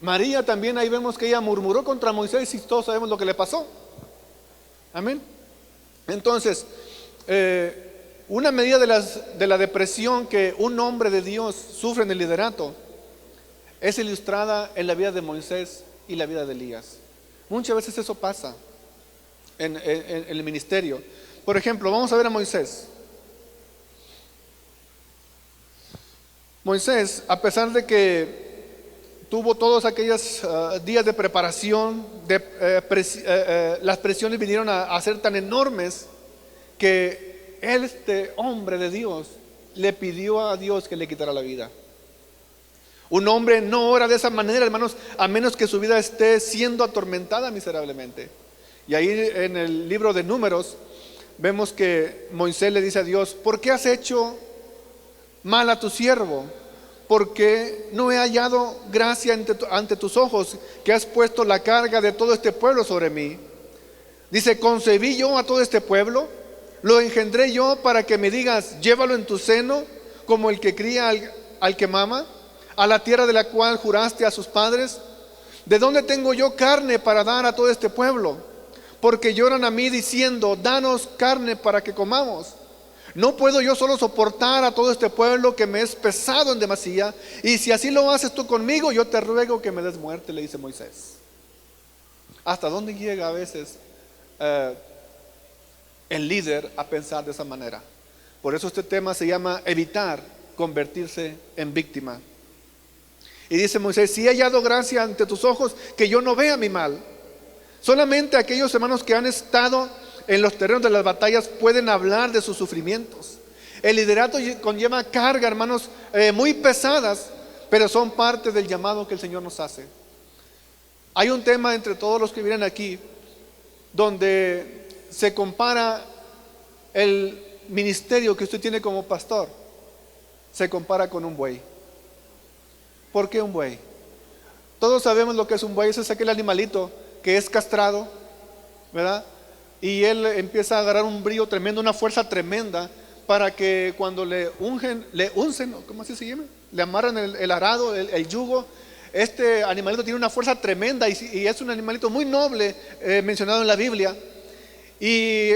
Speaker 2: María también, ahí vemos que ella murmuró contra Moisés y todos sabemos lo que le pasó, amén. Entonces, una medida de la depresión que un hombre de Dios sufre en el liderato es ilustrada en la vida de Moisés y la vida de Elías. Muchas veces eso pasa en el ministerio. Por ejemplo, vamos a ver a Moisés. Moisés, a pesar de que tuvo todos aquellos días de preparación, las presiones vinieron a ser tan enormes que este hombre de Dios le pidió a Dios que le quitara la vida. Un hombre no ora de esa manera, hermanos, a menos que su vida esté siendo atormentada miserablemente. Y ahí en el libro de Números vemos que Moisés le dice a Dios: ¿por qué has hecho mal a tu siervo? Porque no he hallado gracia ante tus ojos, que has puesto la carga de todo este pueblo sobre mí. Dice: concebí yo a todo este pueblo, lo engendré yo para que me digas: llévalo en tu seno, como el que cría al que mama, a la tierra de la cual juraste a sus padres. ¿De dónde tengo yo carne para dar a todo este pueblo? Porque lloran a mí diciendo: danos carne para que comamos. No puedo yo solo soportar a todo este pueblo que me es pesado en demasía, y si así lo haces tú conmigo, yo te ruego que me des muerte, le dice Moisés. ¿Hasta dónde llega a veces el líder a pensar de esa manera? Por eso este tema se llama evitar convertirse en víctima. Y dice Moisés: si he hallado gracia ante tus ojos, que yo no vea mi mal. Solamente aquellos hermanos que han estado en los terrenos de las batallas pueden hablar de sus sufrimientos. El liderato conlleva carga, hermanos, muy pesadas, pero son parte del llamado que el Señor nos hace. Hay un tema entre todos los que vienen aquí donde se compara el ministerio que usted tiene como pastor, se compara con un buey. ¿Por qué un buey? Todos sabemos lo que es un buey. Ese es aquel animalito que es castrado, ¿verdad? Y él empieza a agarrar un brío tremendo, una fuerza tremenda, para que cuando le uncen, ¿cómo así se llama? Le amarran el arado, el yugo. Este animalito tiene una fuerza tremenda y es un animalito muy noble, mencionado en la Biblia. Y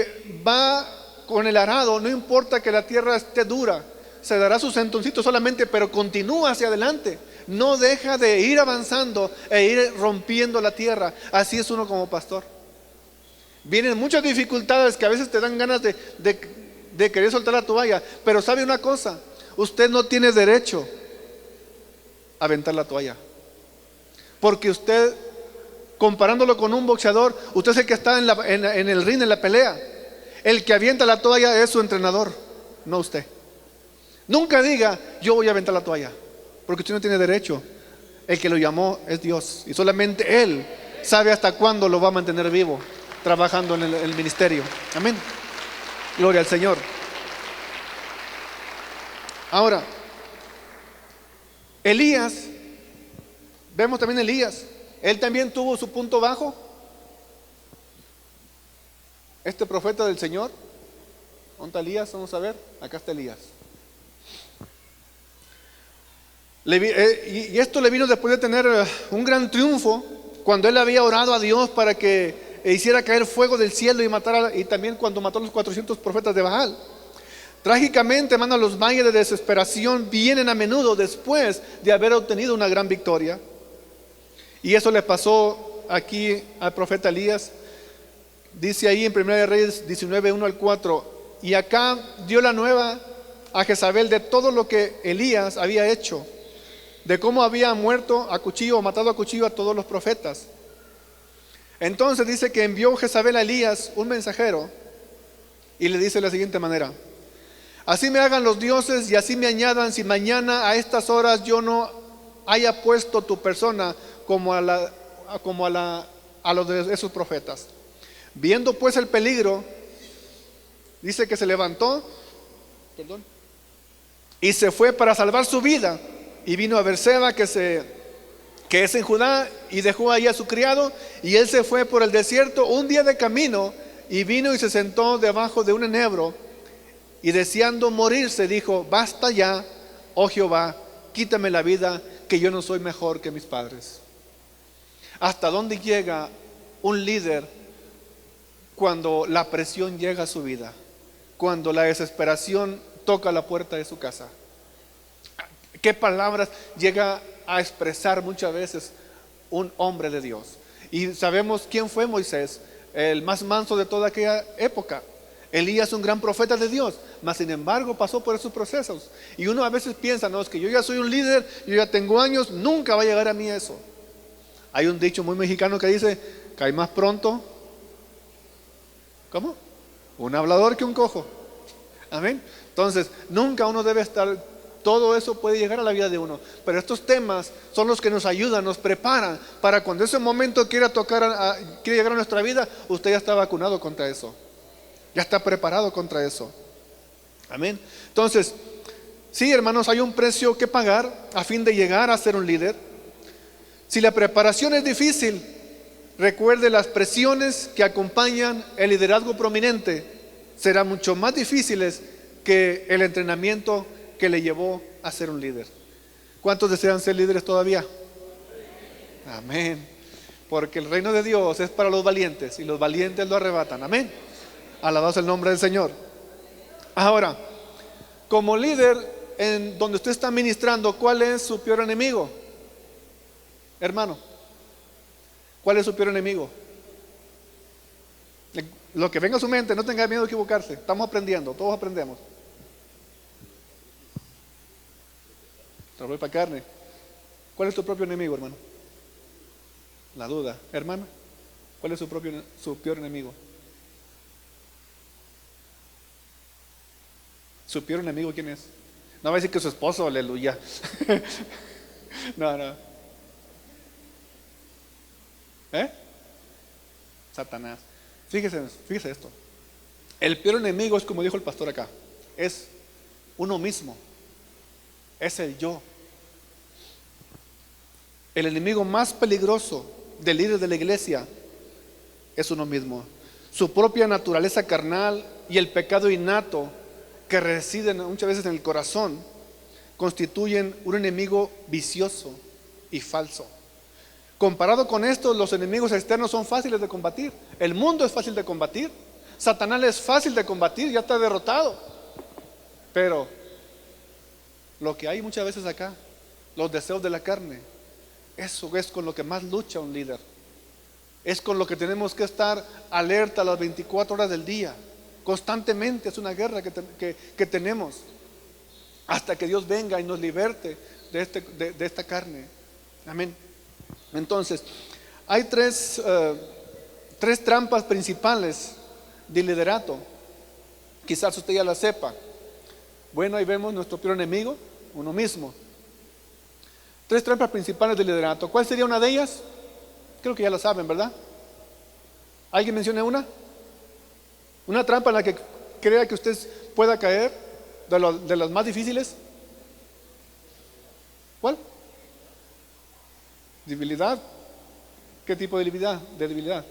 Speaker 2: va con el arado, no importa que la tierra esté dura, se dará su sentoncito solamente, pero continúa hacia adelante. No deja de ir avanzando e ir rompiendo la tierra. Así es uno como pastor. Vienen muchas dificultades que a veces te dan ganas de querer soltar la toalla. Pero sabe una cosa: usted no tiene derecho a aventar la toalla. Porque usted, comparándolo con un boxeador, usted es el que está en el ring, en la pelea. El que avienta la toalla es su entrenador, no usted. Nunca diga: yo voy a aventar la toalla, porque usted no tiene derecho. El que lo llamó es Dios, y solamente Él sabe hasta cuándo lo va a mantener vivo, trabajando en el ministerio. Amén. Gloria al Señor. Ahora, Elías, vemos también Elías. Él también tuvo su punto bajo. Este profeta del Señor, ¿dónde está Elías? Vamos a ver, acá está Elías. Y esto le vino después de tener un gran triunfo, cuando él había orado a Dios para que hiciera caer fuego del cielo y también cuando mató a los 400 profetas de Baal. Trágicamente, hermano, los valles de desesperación vienen a menudo después de haber obtenido una gran victoria. Y eso le pasó aquí al profeta Elías. Dice ahí en 1 Reyes 19, 1 al 4: y acá dio la nueva a Jezabel de todo lo que Elías había hecho, de cómo había muerto a cuchillo o matado a cuchillo a todos los profetas. Entonces dice que envió Jezabel a Elías un mensajero y le dice de la siguiente manera: así me hagan los dioses y así me añadan, si mañana a estas horas yo no haya puesto tu persona como a los de esos profetas. Viendo pues el peligro, dice que se levantó, y se fue para salvar su vida, y vino a Berseba, que es en Judá, y dejó ahí a su criado, y él se fue por el desierto un día de camino, y vino y se sentó debajo de un enebro, y deseando morirse dijo: basta ya, oh Jehová, quítame la vida, que yo no soy mejor que mis padres. ¿Hasta dónde llega un líder cuando la presión llega a su vida? Cuando la desesperación toca la puerta de su casa. ¿Qué palabras llega a expresar muchas veces un hombre de Dios? Y sabemos quién fue Moisés, el más manso de toda aquella época. Elías, un gran profeta de Dios, mas sin embargo pasó por esos procesos. Y uno a veces piensa: no, es que yo ya soy un líder, yo ya tengo años, nunca va a llegar a mí eso. Hay un dicho muy mexicano que dice: cae más pronto, ¿cómo? Un hablador que un cojo. Amén. Entonces, nunca uno debe estar, todo eso puede llegar a la vida de uno, pero estos temas son los que nos ayudan, nos preparan para cuando ese momento quiera llegar a nuestra vida, usted ya está vacunado contra eso, ya está preparado contra eso. Amén. Entonces, sí, hermanos, hay un precio que pagar a fin de llegar a ser un líder. Si la preparación es difícil, recuerde, las presiones que acompañan el liderazgo prominente serán mucho más difíciles que el entrenamiento que le llevó a ser un líder. ¿Cuántos desean ser líderes todavía? Amén. Porque el reino de Dios es para los valientes y los valientes lo arrebatan. Amén. Alabado sea el nombre del Señor. Ahora, como líder en donde usted está ministrando, ¿cuál es su peor enemigo? Hermano, ¿cuál es su peor enemigo? Lo que venga a su mente, no tenga miedo de equivocarse. Estamos aprendiendo, todos aprendemos. Trabajo para carne. ¿Cuál es tu propio enemigo, hermano? La duda. Hermana, ¿cuál es su peor enemigo? ¿Su peor enemigo quién es? No va a decir que su esposo, aleluya. No. Satanás. Fíjese esto. El peor enemigo es, como dijo el pastor acá, es uno mismo. Es el yo. El enemigo más peligroso del líder de la iglesia es uno mismo. Su propia naturaleza carnal y el pecado innato que residen muchas veces en el corazón constituyen un enemigo vicioso y falso. Comparado con esto, los enemigos externos son fáciles de combatir. El mundo es fácil de combatir. Satanás es fácil de combatir, ya está derrotado. Pero lo que hay muchas veces acá, los deseos de la carne, eso es con lo que más lucha un líder. Es con lo que tenemos que estar alerta las 24 horas del día. Constantemente es una guerra que tenemos hasta que Dios venga y nos liberte de esta carne. Amén. Entonces, hay tres trampas principales de liderato. Quizás usted ya la sepa. Bueno, ahí vemos nuestro peor enemigo, uno mismo. Tres trampas principales de liderato. ¿Cuál sería una de ellas? Creo que ya la saben, ¿verdad? ¿Alguien menciona una? Una trampa en la que crea que usted pueda caer, de las más difíciles. ¿Cuál? Debilidad. ¿Qué tipo de debilidad?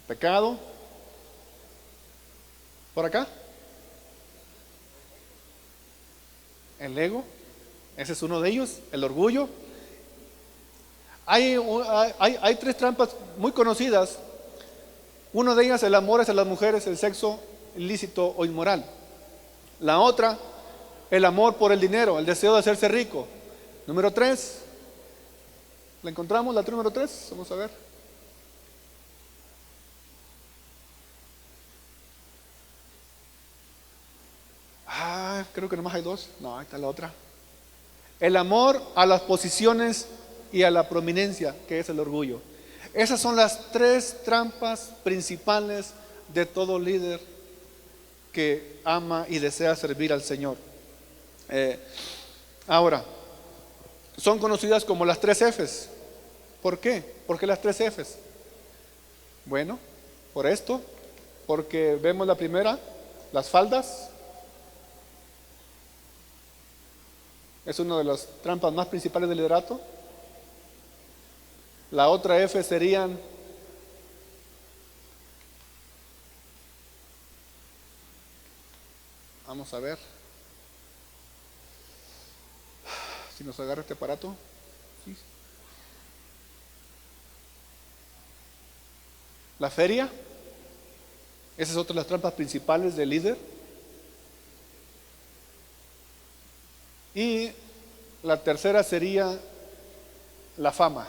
Speaker 2: Pecado. ¿Por acá? El ego, ese es uno de ellos. El orgullo. Hay tres trampas muy conocidas. Una de ellas, el amor hacia las mujeres, el sexo ilícito o inmoral. La otra, el amor por el dinero, el deseo de hacerse rico. Número 3, ¿la encontramos? La número 3, vamos a ver. Creo que nomás hay 2. No, ahí está la otra. El amor a las posiciones y a la prominencia, que es el orgullo. Esas son las 3 trampas principales de todo líder que ama y desea servir al Señor. Ahora, son conocidas como las 3 Fs. ¿Por qué? ¿Por qué las 3 Fs? Bueno, por esto, porque vemos la primera, las faldas. Es una de las trampas más principales del liderato. La otra F serían vamos a ver si nos agarra este aparato. Sí. La feria. Esa es otra de las trampas principales del líder. Y la tercera sería la fama.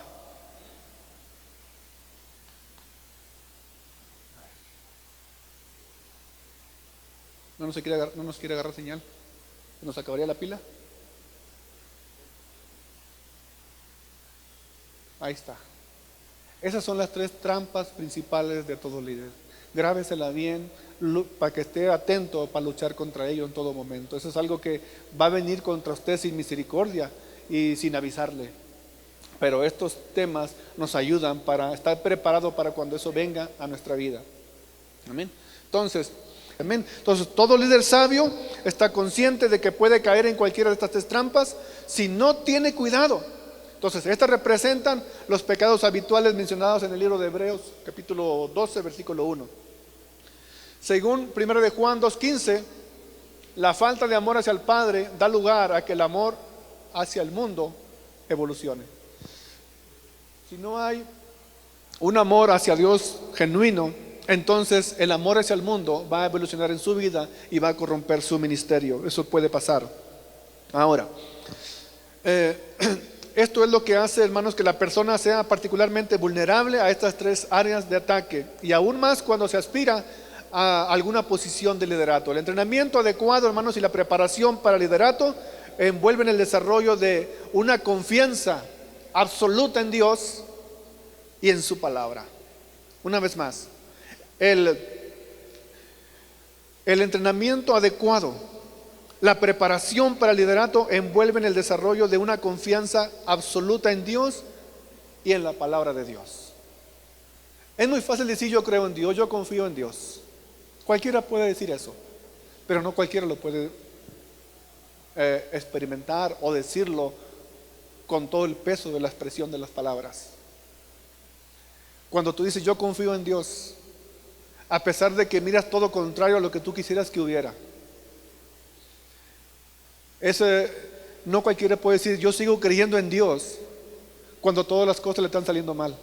Speaker 2: No nos quiere agarrar señal. ¿Nos acabaría la pila? Ahí está. Esas son las 3 trampas principales de todo líder. Grábesela bien para que esté atento para luchar contra ello en todo momento. Eso es algo que va a venir contra usted sin misericordia y sin avisarle. Pero estos temas nos ayudan para estar preparados para cuando eso venga a nuestra vida. Amén. Entonces, todo líder sabio está consciente de que puede caer en cualquiera de estas 3 trampas si no tiene cuidado. Entonces, estas representan los pecados habituales mencionados en el libro de Hebreos, capítulo 12, versículo 1. Según 1 de Juan 2:15, la falta de amor hacia el Padre da lugar a que el amor hacia el mundo evolucione. Si no hay un amor hacia Dios genuino, entonces el amor hacia el mundo va a evolucionar en su vida y va a corromper su ministerio. Eso puede pasar. Ahora, esto es lo que hace, hermanos, que la persona sea particularmente vulnerable a estas 3 áreas de ataque, y aún más cuando se aspira a alguna posición de liderato. El entrenamiento adecuado, hermanos, y la preparación para el liderato envuelven el desarrollo de una confianza absoluta en Dios y en su palabra. Una vez más, el entrenamiento adecuado, la preparación para el liderato envuelven el desarrollo de una confianza absoluta en Dios y en la palabra de Dios. Es muy fácil decir yo creo en Dios, yo confío en Dios. Cualquiera puede decir eso, pero no cualquiera lo puede experimentar o decirlo con todo el peso de la expresión de las palabras. Cuando tú dices yo confío en Dios, a pesar de que miras todo contrario a lo que tú quisieras que hubiera, no cualquiera puede decir yo sigo creyendo en Dios cuando todas las cosas le están saliendo mal.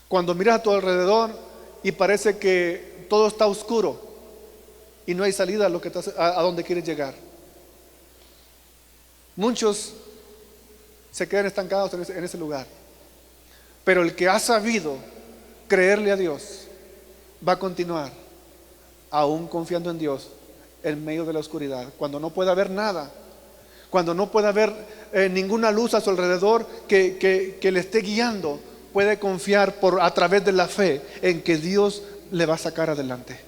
Speaker 2: Cuando miras a tu alrededor y parece que todo está oscuro y no hay salida a donde quieres llegar. Muchos se quedan estancados en ese lugar. Pero el que ha sabido creerle a Dios va a continuar aún confiando en Dios en medio de la oscuridad, cuando no pueda ver nada, cuando no pueda ver ninguna luz a su alrededor que le esté guiando. Puede confiar a través de la fe en que Dios le va a sacar adelante,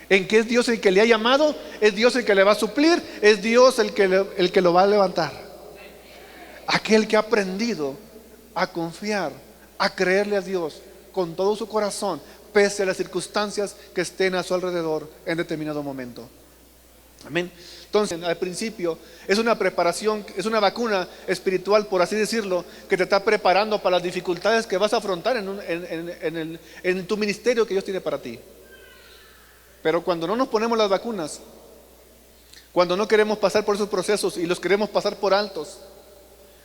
Speaker 2: en que es Dios el que le ha llamado, es Dios el que le va a suplir, es Dios el que lo va a levantar. Aquel que ha aprendido a confiar, a creerle a Dios con todo su corazón, pese a las circunstancias que estén a su alrededor en determinado momento. Amén. Entonces, al principio es una preparación, es una vacuna espiritual, por así decirlo, que te está preparando para las dificultades que vas a afrontar en tu ministerio que Dios tiene para ti. Pero cuando no nos ponemos las vacunas, cuando no queremos pasar por esos procesos y los queremos pasar por altos,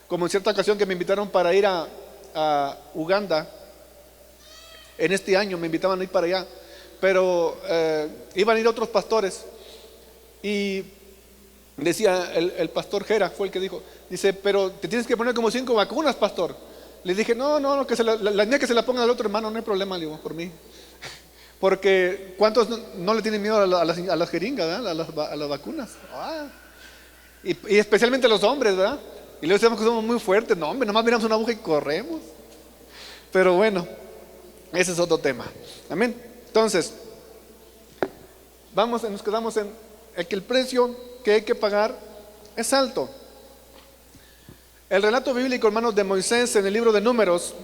Speaker 2: como en cierta ocasión que me invitaron para ir a Uganda, en este año me invitaban a ir para allá, pero iban a ir otros pastores y decía el pastor Gera, fue el que dijo, dice, pero te tienes que poner como 5 vacunas, pastor. Le dije, no, que la niña que se la ponga al otro hermano, no hay problema, le digo, por mí. Porque ¿cuántos no le tienen miedo a las jeringas, ¿verdad? A las vacunas? Y especialmente los hombres, ¿verdad? Y luego decimos que somos muy fuertes. No, hombre, nomás miramos una aguja y corremos. Pero bueno, ese es otro tema. Amén. Entonces, nos quedamos en que el precio que hay que pagar es alto. El relato bíblico, hermanos, de Moisés en el libro de Números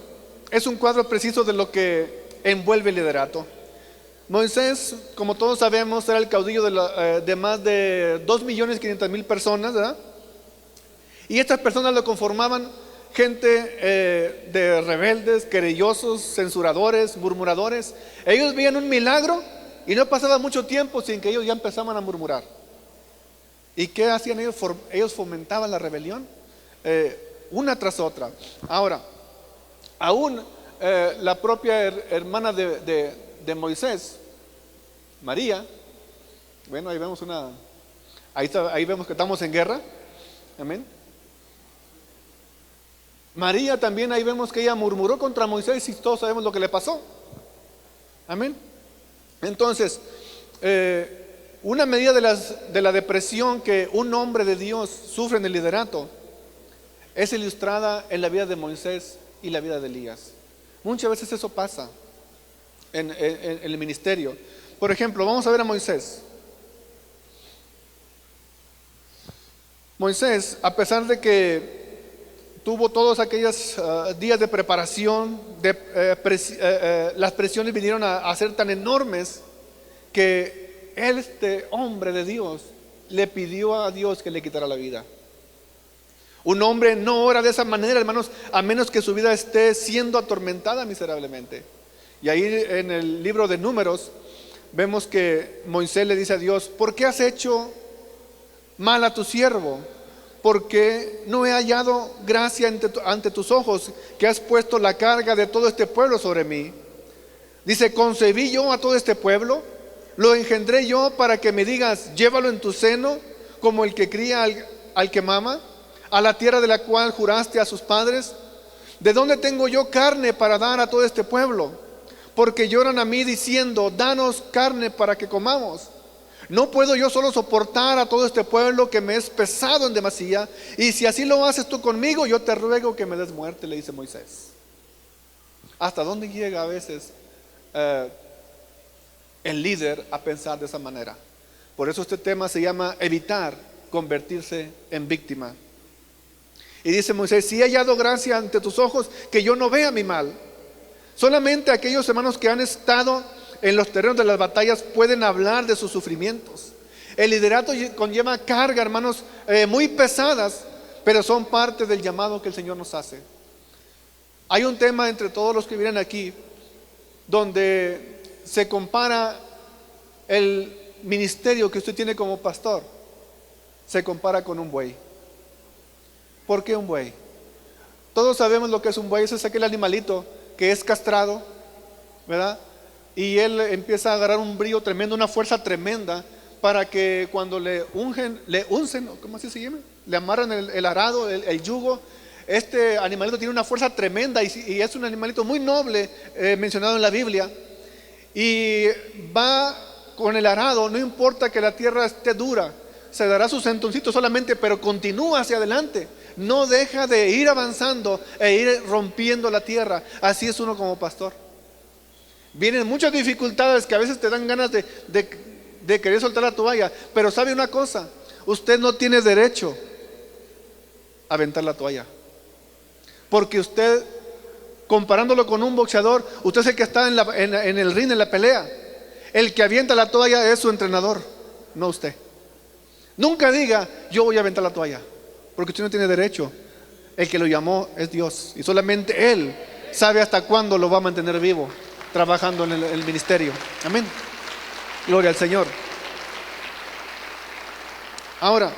Speaker 2: es un cuadro preciso de lo que envuelve el liderato. Moisés, como todos sabemos, era el caudillo de más de 2.500.000 personas, ¿verdad? Y estas personas lo conformaban gente de rebeldes, querellosos, censuradores, murmuradores. Ellos veían un milagro y no pasaba mucho tiempo sin que ellos ya empezaban a murmurar. ¿Y qué hacían ellos? Ellos fomentaban la rebelión, una tras otra. Ahora, aún la propia hermana de Moisés, María, bueno, ahí vemos ahí vemos que estamos en guerra, amén. María también, ahí vemos que ella murmuró contra Moisés y todos sabemos lo que le pasó, amén. Entonces, una medida de la depresión que un hombre de Dios sufre en el liderato es ilustrada en la vida de Moisés y la vida de Elías. Muchas veces eso pasa en el ministerio. Por ejemplo, vamos a ver a Moisés. Moisés, a pesar de que tuvo todos aquellos días de preparación, las presiones vinieron a ser tan enormes que este hombre de Dios le pidió a Dios que le quitara la vida. Un hombre no ora de esa manera, hermanos, a menos que su vida esté siendo atormentada miserablemente. Y ahí en el libro de Números vemos que Moisés le dice a Dios: ¿por qué has hecho mal a tu siervo? Porque no he hallado gracia ante tus ojos, que has puesto la carga de todo este pueblo sobre mí. Dice: concebí yo a todo este pueblo, lo engendré yo para que me digas: llévalo en tu seno, como el que cría al que mama, a la tierra de la cual juraste a sus padres. ¿De dónde tengo yo carne para dar a todo este pueblo? Porque lloran a mí diciendo: danos carne para que comamos. No puedo yo solo soportar a todo este pueblo que me es pesado en demasía, y si así lo haces tú conmigo, yo te ruego que me des muerte, le dice Moisés. ¿Hasta dónde llega a veces el líder a pensar de esa manera? Por eso este tema se llama evitar convertirse en víctima. Y dice Moisés: si he hallado gracia ante tus ojos, que yo no vea mi mal. Solamente aquellos hermanos que han estado en los terrenos de las batallas pueden hablar de sus sufrimientos. El liderato conlleva carga, hermanos, muy pesadas, pero son parte del llamado que el Señor nos hace. Hay un tema entre todos los que vienen aquí donde se compara el ministerio que usted tiene como pastor, se compara con un buey. ¿Por qué un buey? Todos sabemos lo que es un buey. Ese es aquel animalito que es castrado, ¿verdad? Y él empieza a agarrar un brillo tremendo, una fuerza tremenda, para que cuando le uncen, ¿cómo así se llama? Le amarran el arado, el yugo. Este animalito tiene una fuerza tremenda y es un animalito muy noble, mencionado en la Biblia. Y va con el arado, no importa que la tierra esté dura, se dará su sentoncito solamente, pero continúa hacia adelante. No deja de ir avanzando e ir rompiendo la tierra. Así es uno como pastor. Vienen muchas dificultades que a veces te dan ganas de querer soltar la toalla. Pero sabe una cosa: usted no tiene derecho a aventar la toalla. Porque usted, comparándolo con un boxeador, usted es el que está en el ring, en la pelea. El que avienta la toalla es su entrenador, no usted. Nunca diga: yo voy a aventar la toalla, porque usted no tiene derecho. El que lo llamó es Dios, y solamente Él sabe hasta cuándo lo va a mantener vivo trabajando en el ministerio. Amén. Gloria al Señor. Ahora,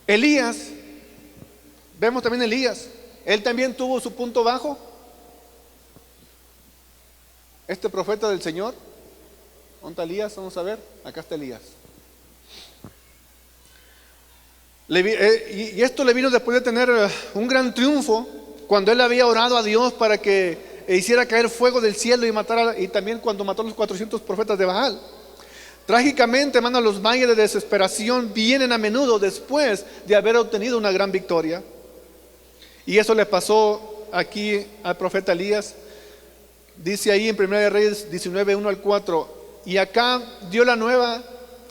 Speaker 2: Elías, vemos también Elías, él también tuvo su punto bajo. Este profeta del Señor, ¿dónde está Elías? Vamos a ver, acá está Elías. Y esto le vino después de tener un gran triunfo, cuando él había orado a Dios para que hiciera caer fuego del cielo y matara, y también cuando mató a los 400 profetas de Baal. Trágicamente, hermano, los valles de desesperación vienen a menudo después de haber obtenido una gran victoria. Y eso le pasó aquí al profeta Elías. Dice ahí en 1 Reyes 19, 1 al 4, y acá dio la nueva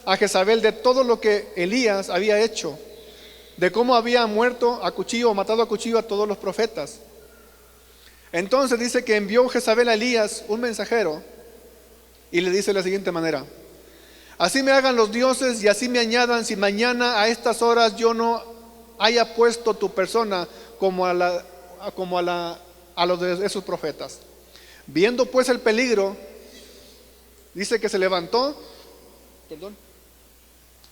Speaker 2: a Jezabel de todo lo que Elías había hecho, de cómo había muerto a cuchillo o matado a cuchillo a todos los profetas. Entonces dice que envió Jezabel a Elías un mensajero y le dice de la siguiente manera: así me hagan los dioses y así me añadan, si mañana a estas horas yo no haya puesto tu persona como a los de esos profetas. Viendo pues el peligro, dice que se levantó,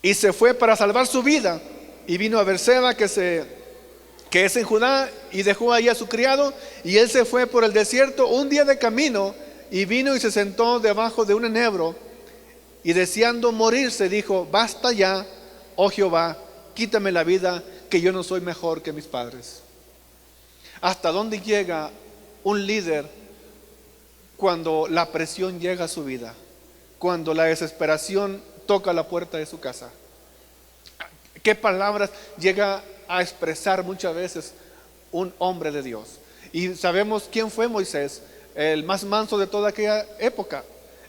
Speaker 2: y se fue para salvar su vida, y vino a Beerseba, que es en Judá, y dejó ahí a su criado, y él se fue por el desierto un día de camino, y vino y se sentó debajo de un enebro, y deseando morirse dijo: basta ya, oh Jehová, quítame la vida, que yo no soy mejor que mis padres. ¿Hasta dónde llega un líder cuando la presión llega a su vida? Cuando la desesperación toca la puerta de su casa. ¿Qué palabras llega a expresar muchas veces un hombre de Dios? Y sabemos quién fue Moisés, el más manso de toda aquella época.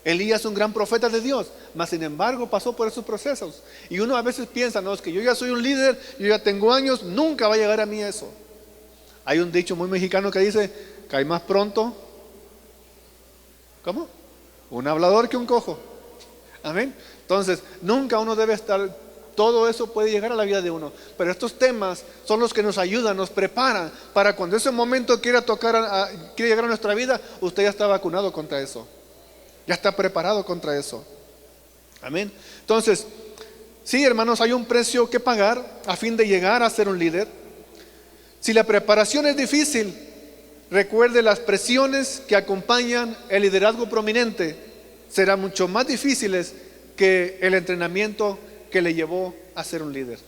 Speaker 2: Elías, un gran profeta de Dios, mas sin embargo pasó por esos procesos. Y uno a veces piensa: no, es que yo ya soy un líder, yo ya tengo años, nunca va a llegar a mí eso. Hay un dicho muy mexicano que dice: cae más pronto, ¿cómo? Un hablador que un cojo. Amén. Entonces, nunca uno debe estar, todo eso puede llegar a la vida de uno, pero estos temas son los que nos ayudan, nos preparan para cuando ese momento quiera llegar a nuestra vida, usted ya está vacunado contra eso, ya está preparado contra eso. Amén. Entonces, sí, hermanos, hay un precio que pagar a fin de llegar a ser un líder. Si la preparación es difícil, recuerde, las presiones que acompañan el liderazgo prominente serán mucho más difíciles que el entrenamiento que le llevó a ser un líder.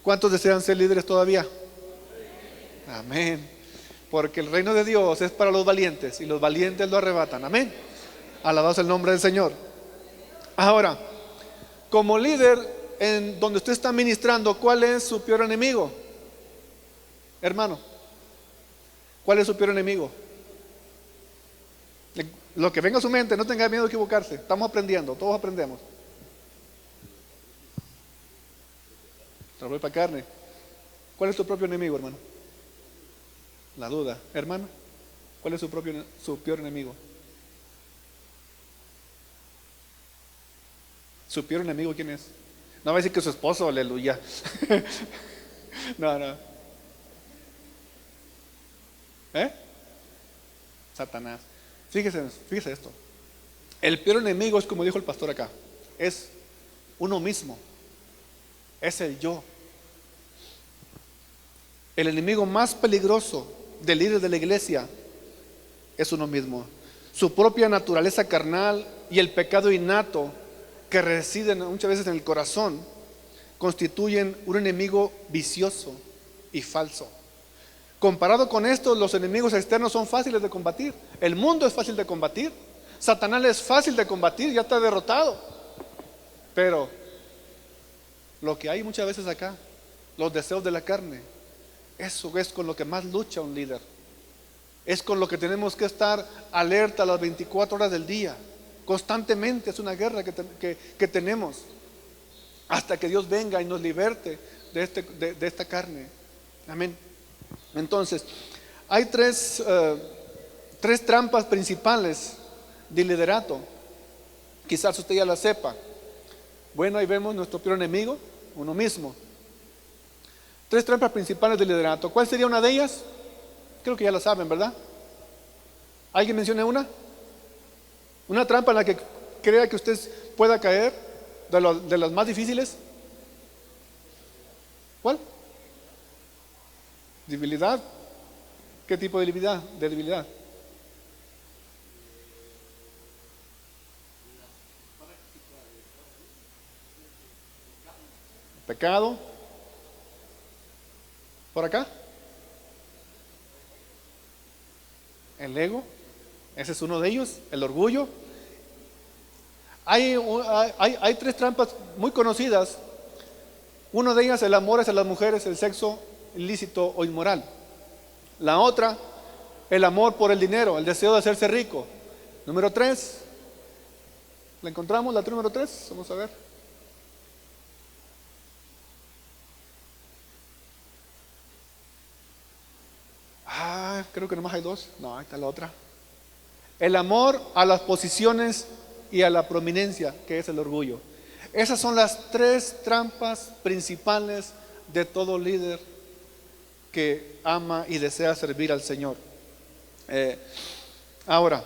Speaker 2: ¿Cuántos desean ser líderes todavía? Amén. Porque el reino de Dios es para los valientes y los valientes lo arrebatan. Amén. Alabado sea el nombre del Señor. Ahora, como líder en donde usted está ministrando, ¿cuál es su peor enemigo? Hermano, ¿cuál es su peor enemigo? Lo que venga a su mente, no tenga miedo de equivocarse. Estamos aprendiendo, todos aprendemos. Trabajo para carne. ¿Cuál es tu propio enemigo, hermano? La duda. Hermano, ¿cuál es su peor enemigo? ¿Su peor enemigo quién es? No va a decir que su esposo, aleluya. No. Satanás. Fíjese esto. El peor enemigo es, como dijo el pastor acá, es uno mismo. Es el yo. El enemigo más peligroso del líder de la iglesia es uno mismo. Su propia naturaleza carnal y el pecado innato que residen muchas veces en el corazón constituyen un enemigo vicioso y falso. Comparado con esto, los enemigos externos son fáciles de combatir. El mundo es fácil de combatir. Satanás es fácil de combatir, ya está derrotado. Pero lo que hay muchas veces acá, los deseos de la carne, eso es con lo que más lucha un líder. Es con lo que tenemos que estar alerta las 24 horas del día. Constantemente es una guerra que tenemos hasta que Dios venga y nos liberte de esta carne. Amén. Entonces, hay tres trampas principales de liderato. Quizás usted ya la sepa. Bueno, ahí vemos nuestro peor enemigo, uno mismo. Tres trampas principales de liderato. ¿Cuál sería una de ellas? Creo que ya la saben, ¿verdad? ¿Alguien menciona una? Una trampa en la que crea que usted pueda caer, de las más difíciles? ¿Cuál? Debilidad. ¿Qué tipo de debilidad? Pecado. ¿Por acá? El ego. Ese es uno de ellos. El orgullo. Hay tres trampas muy conocidas. Una de ellas, el amor hacia las mujeres, el sexo ilícito o inmoral. La otra, el amor por el dinero, el deseo de hacerse rico. Número 3. ¿La encontramos, la número 3? Vamos a ver. Creo que nomás hay 2. No, ahí está la otra. El amor a las posiciones y a la prominencia, que es el orgullo. Esas son las 3 trampas principales de todo líder que ama y desea servir al Señor. Ahora,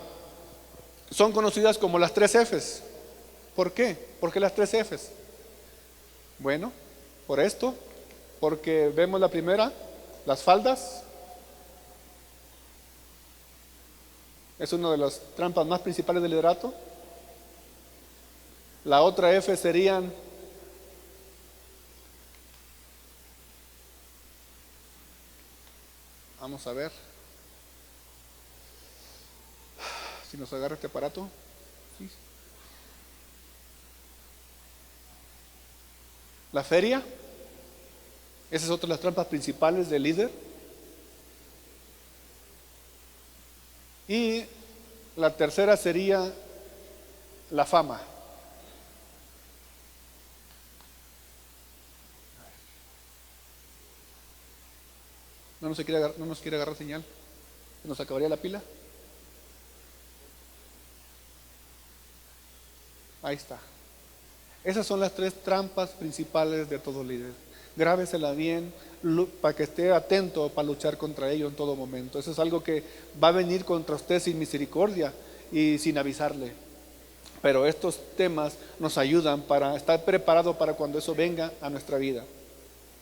Speaker 2: son conocidas como las 3 Fs. ¿Por qué? ¿Por qué las 3 Fs? Bueno, por esto, porque vemos la primera, las faldas. Es una de las trampas más principales del liderato. La otra F serían vamos a ver si nos agarra este aparato. Sí. La feria. Esa es otra de las trampas principales del líder. Y la tercera sería la fama. No nos quiere agarrar señal. ¿Nos acabaría la pila? Ahí está. Esas son las 3 trampas principales de todo líder. Grábesela bien para que esté atento para luchar contra ello en todo momento. Eso es algo que va a venir contra usted sin misericordia y sin avisarle. Pero estos temas nos ayudan para estar preparados para cuando eso venga a nuestra vida.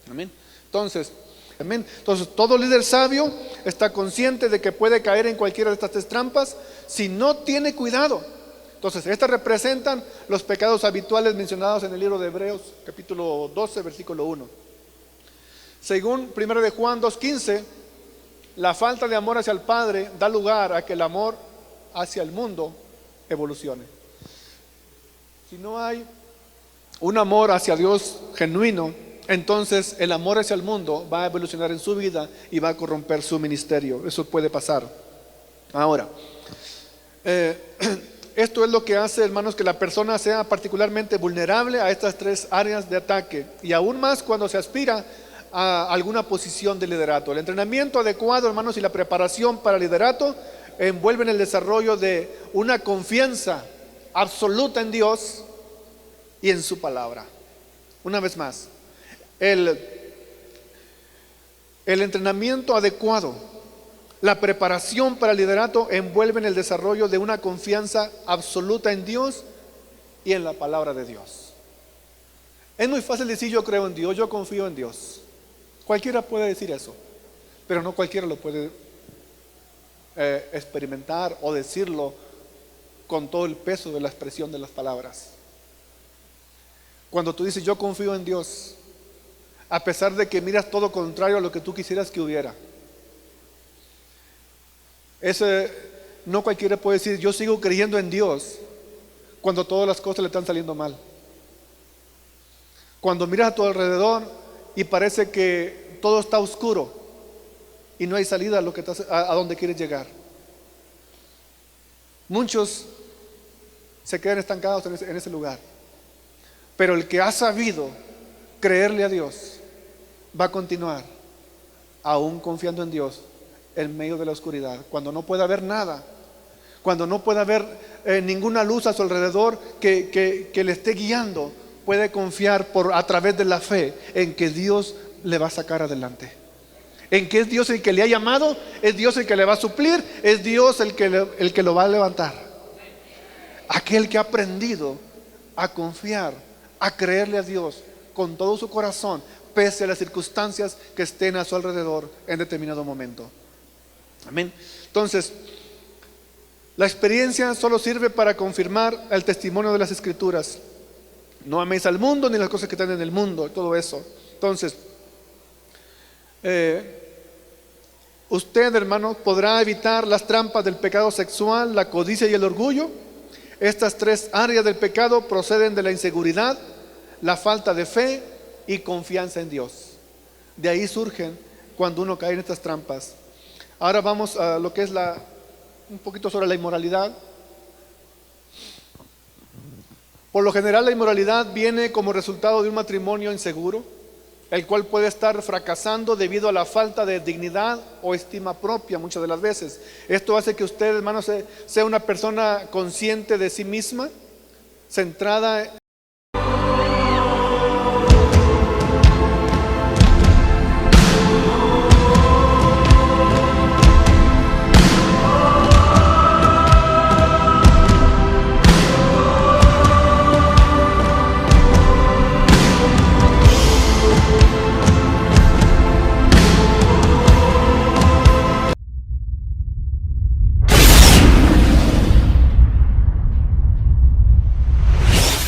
Speaker 2: Amén. Entonces, todo líder sabio está consciente de que puede caer en cualquiera de estas 3 trampas si no tiene cuidado. Entonces, estas representan los pecados habituales mencionados en el libro de Hebreos, capítulo 12, versículo 1. Según 1 de Juan 2:15, la falta de amor hacia el Padre da lugar a que el amor hacia el mundo evolucione. Si no hay un amor hacia Dios genuino, entonces el amor hacia el mundo va a evolucionar en su vida y va a corromper su ministerio. Eso puede pasar. Ahora, esto es lo que hace, hermanos, que la persona sea particularmente vulnerable a estas 3 áreas de ataque, y aún más cuando se aspira a alguna posición de liderato. El entrenamiento adecuado, hermanos, y la preparación para el liderato envuelven el desarrollo de una confianza absoluta en Dios y en su palabra. Una vez más, el entrenamiento adecuado, la preparación para el liderato envuelven el desarrollo de una confianza absoluta en Dios y en la palabra de Dios. Es muy fácil decir yo creo en Dios, yo confío en Dios. Cualquiera puede decir eso, pero no cualquiera lo puede experimentar o decirlo con todo el peso de la expresión de las palabras. Cuando tú dices yo confío en Dios, a pesar de que miras todo contrario a lo que tú quisieras que hubiera, no cualquiera puede decir yo sigo creyendo en Dios cuando todas las cosas le están saliendo mal. Cuando miras a tu alrededor y parece que todo está oscuro y no hay salida a donde quieres llegar. Muchos se quedan estancados en ese lugar, pero el que ha sabido creerle a Dios va a continuar aún confiando en Dios en medio de la oscuridad, cuando no pueda ver nada, cuando no pueda ver ninguna luz a su alrededor que le esté guiando. Puede confiar a través de la fe en que Dios le va a sacar adelante, en que es Dios el que le ha llamado, es Dios el que le va a suplir, es Dios el que lo va a levantar. aquel que ha aprendido a confiar, a creerle a Dios con todo su corazón, pese a las circunstancias que estén a su alrededor en determinado momento. Amén. Entonces, la experiencia solo sirve para confirmar el testimonio de las Escrituras. No améis al mundo ni las cosas que están en el mundo, todo eso. Entonces, usted, hermano, podrá evitar las trampas del pecado sexual, la codicia y el orgullo. Estas tres áreas del pecado proceden de la inseguridad, la falta de fe y confianza en Dios. De ahí surgen cuando uno cae en estas trampas. Ahora vamos a lo que es un poquito sobre la inmoralidad. Por lo general, la inmoralidad viene como resultado de un matrimonio inseguro, el cual puede estar fracasando debido a la falta de dignidad o estima propia muchas de las veces. Esto hace que usted, hermano, sea una persona consciente de sí misma, centrada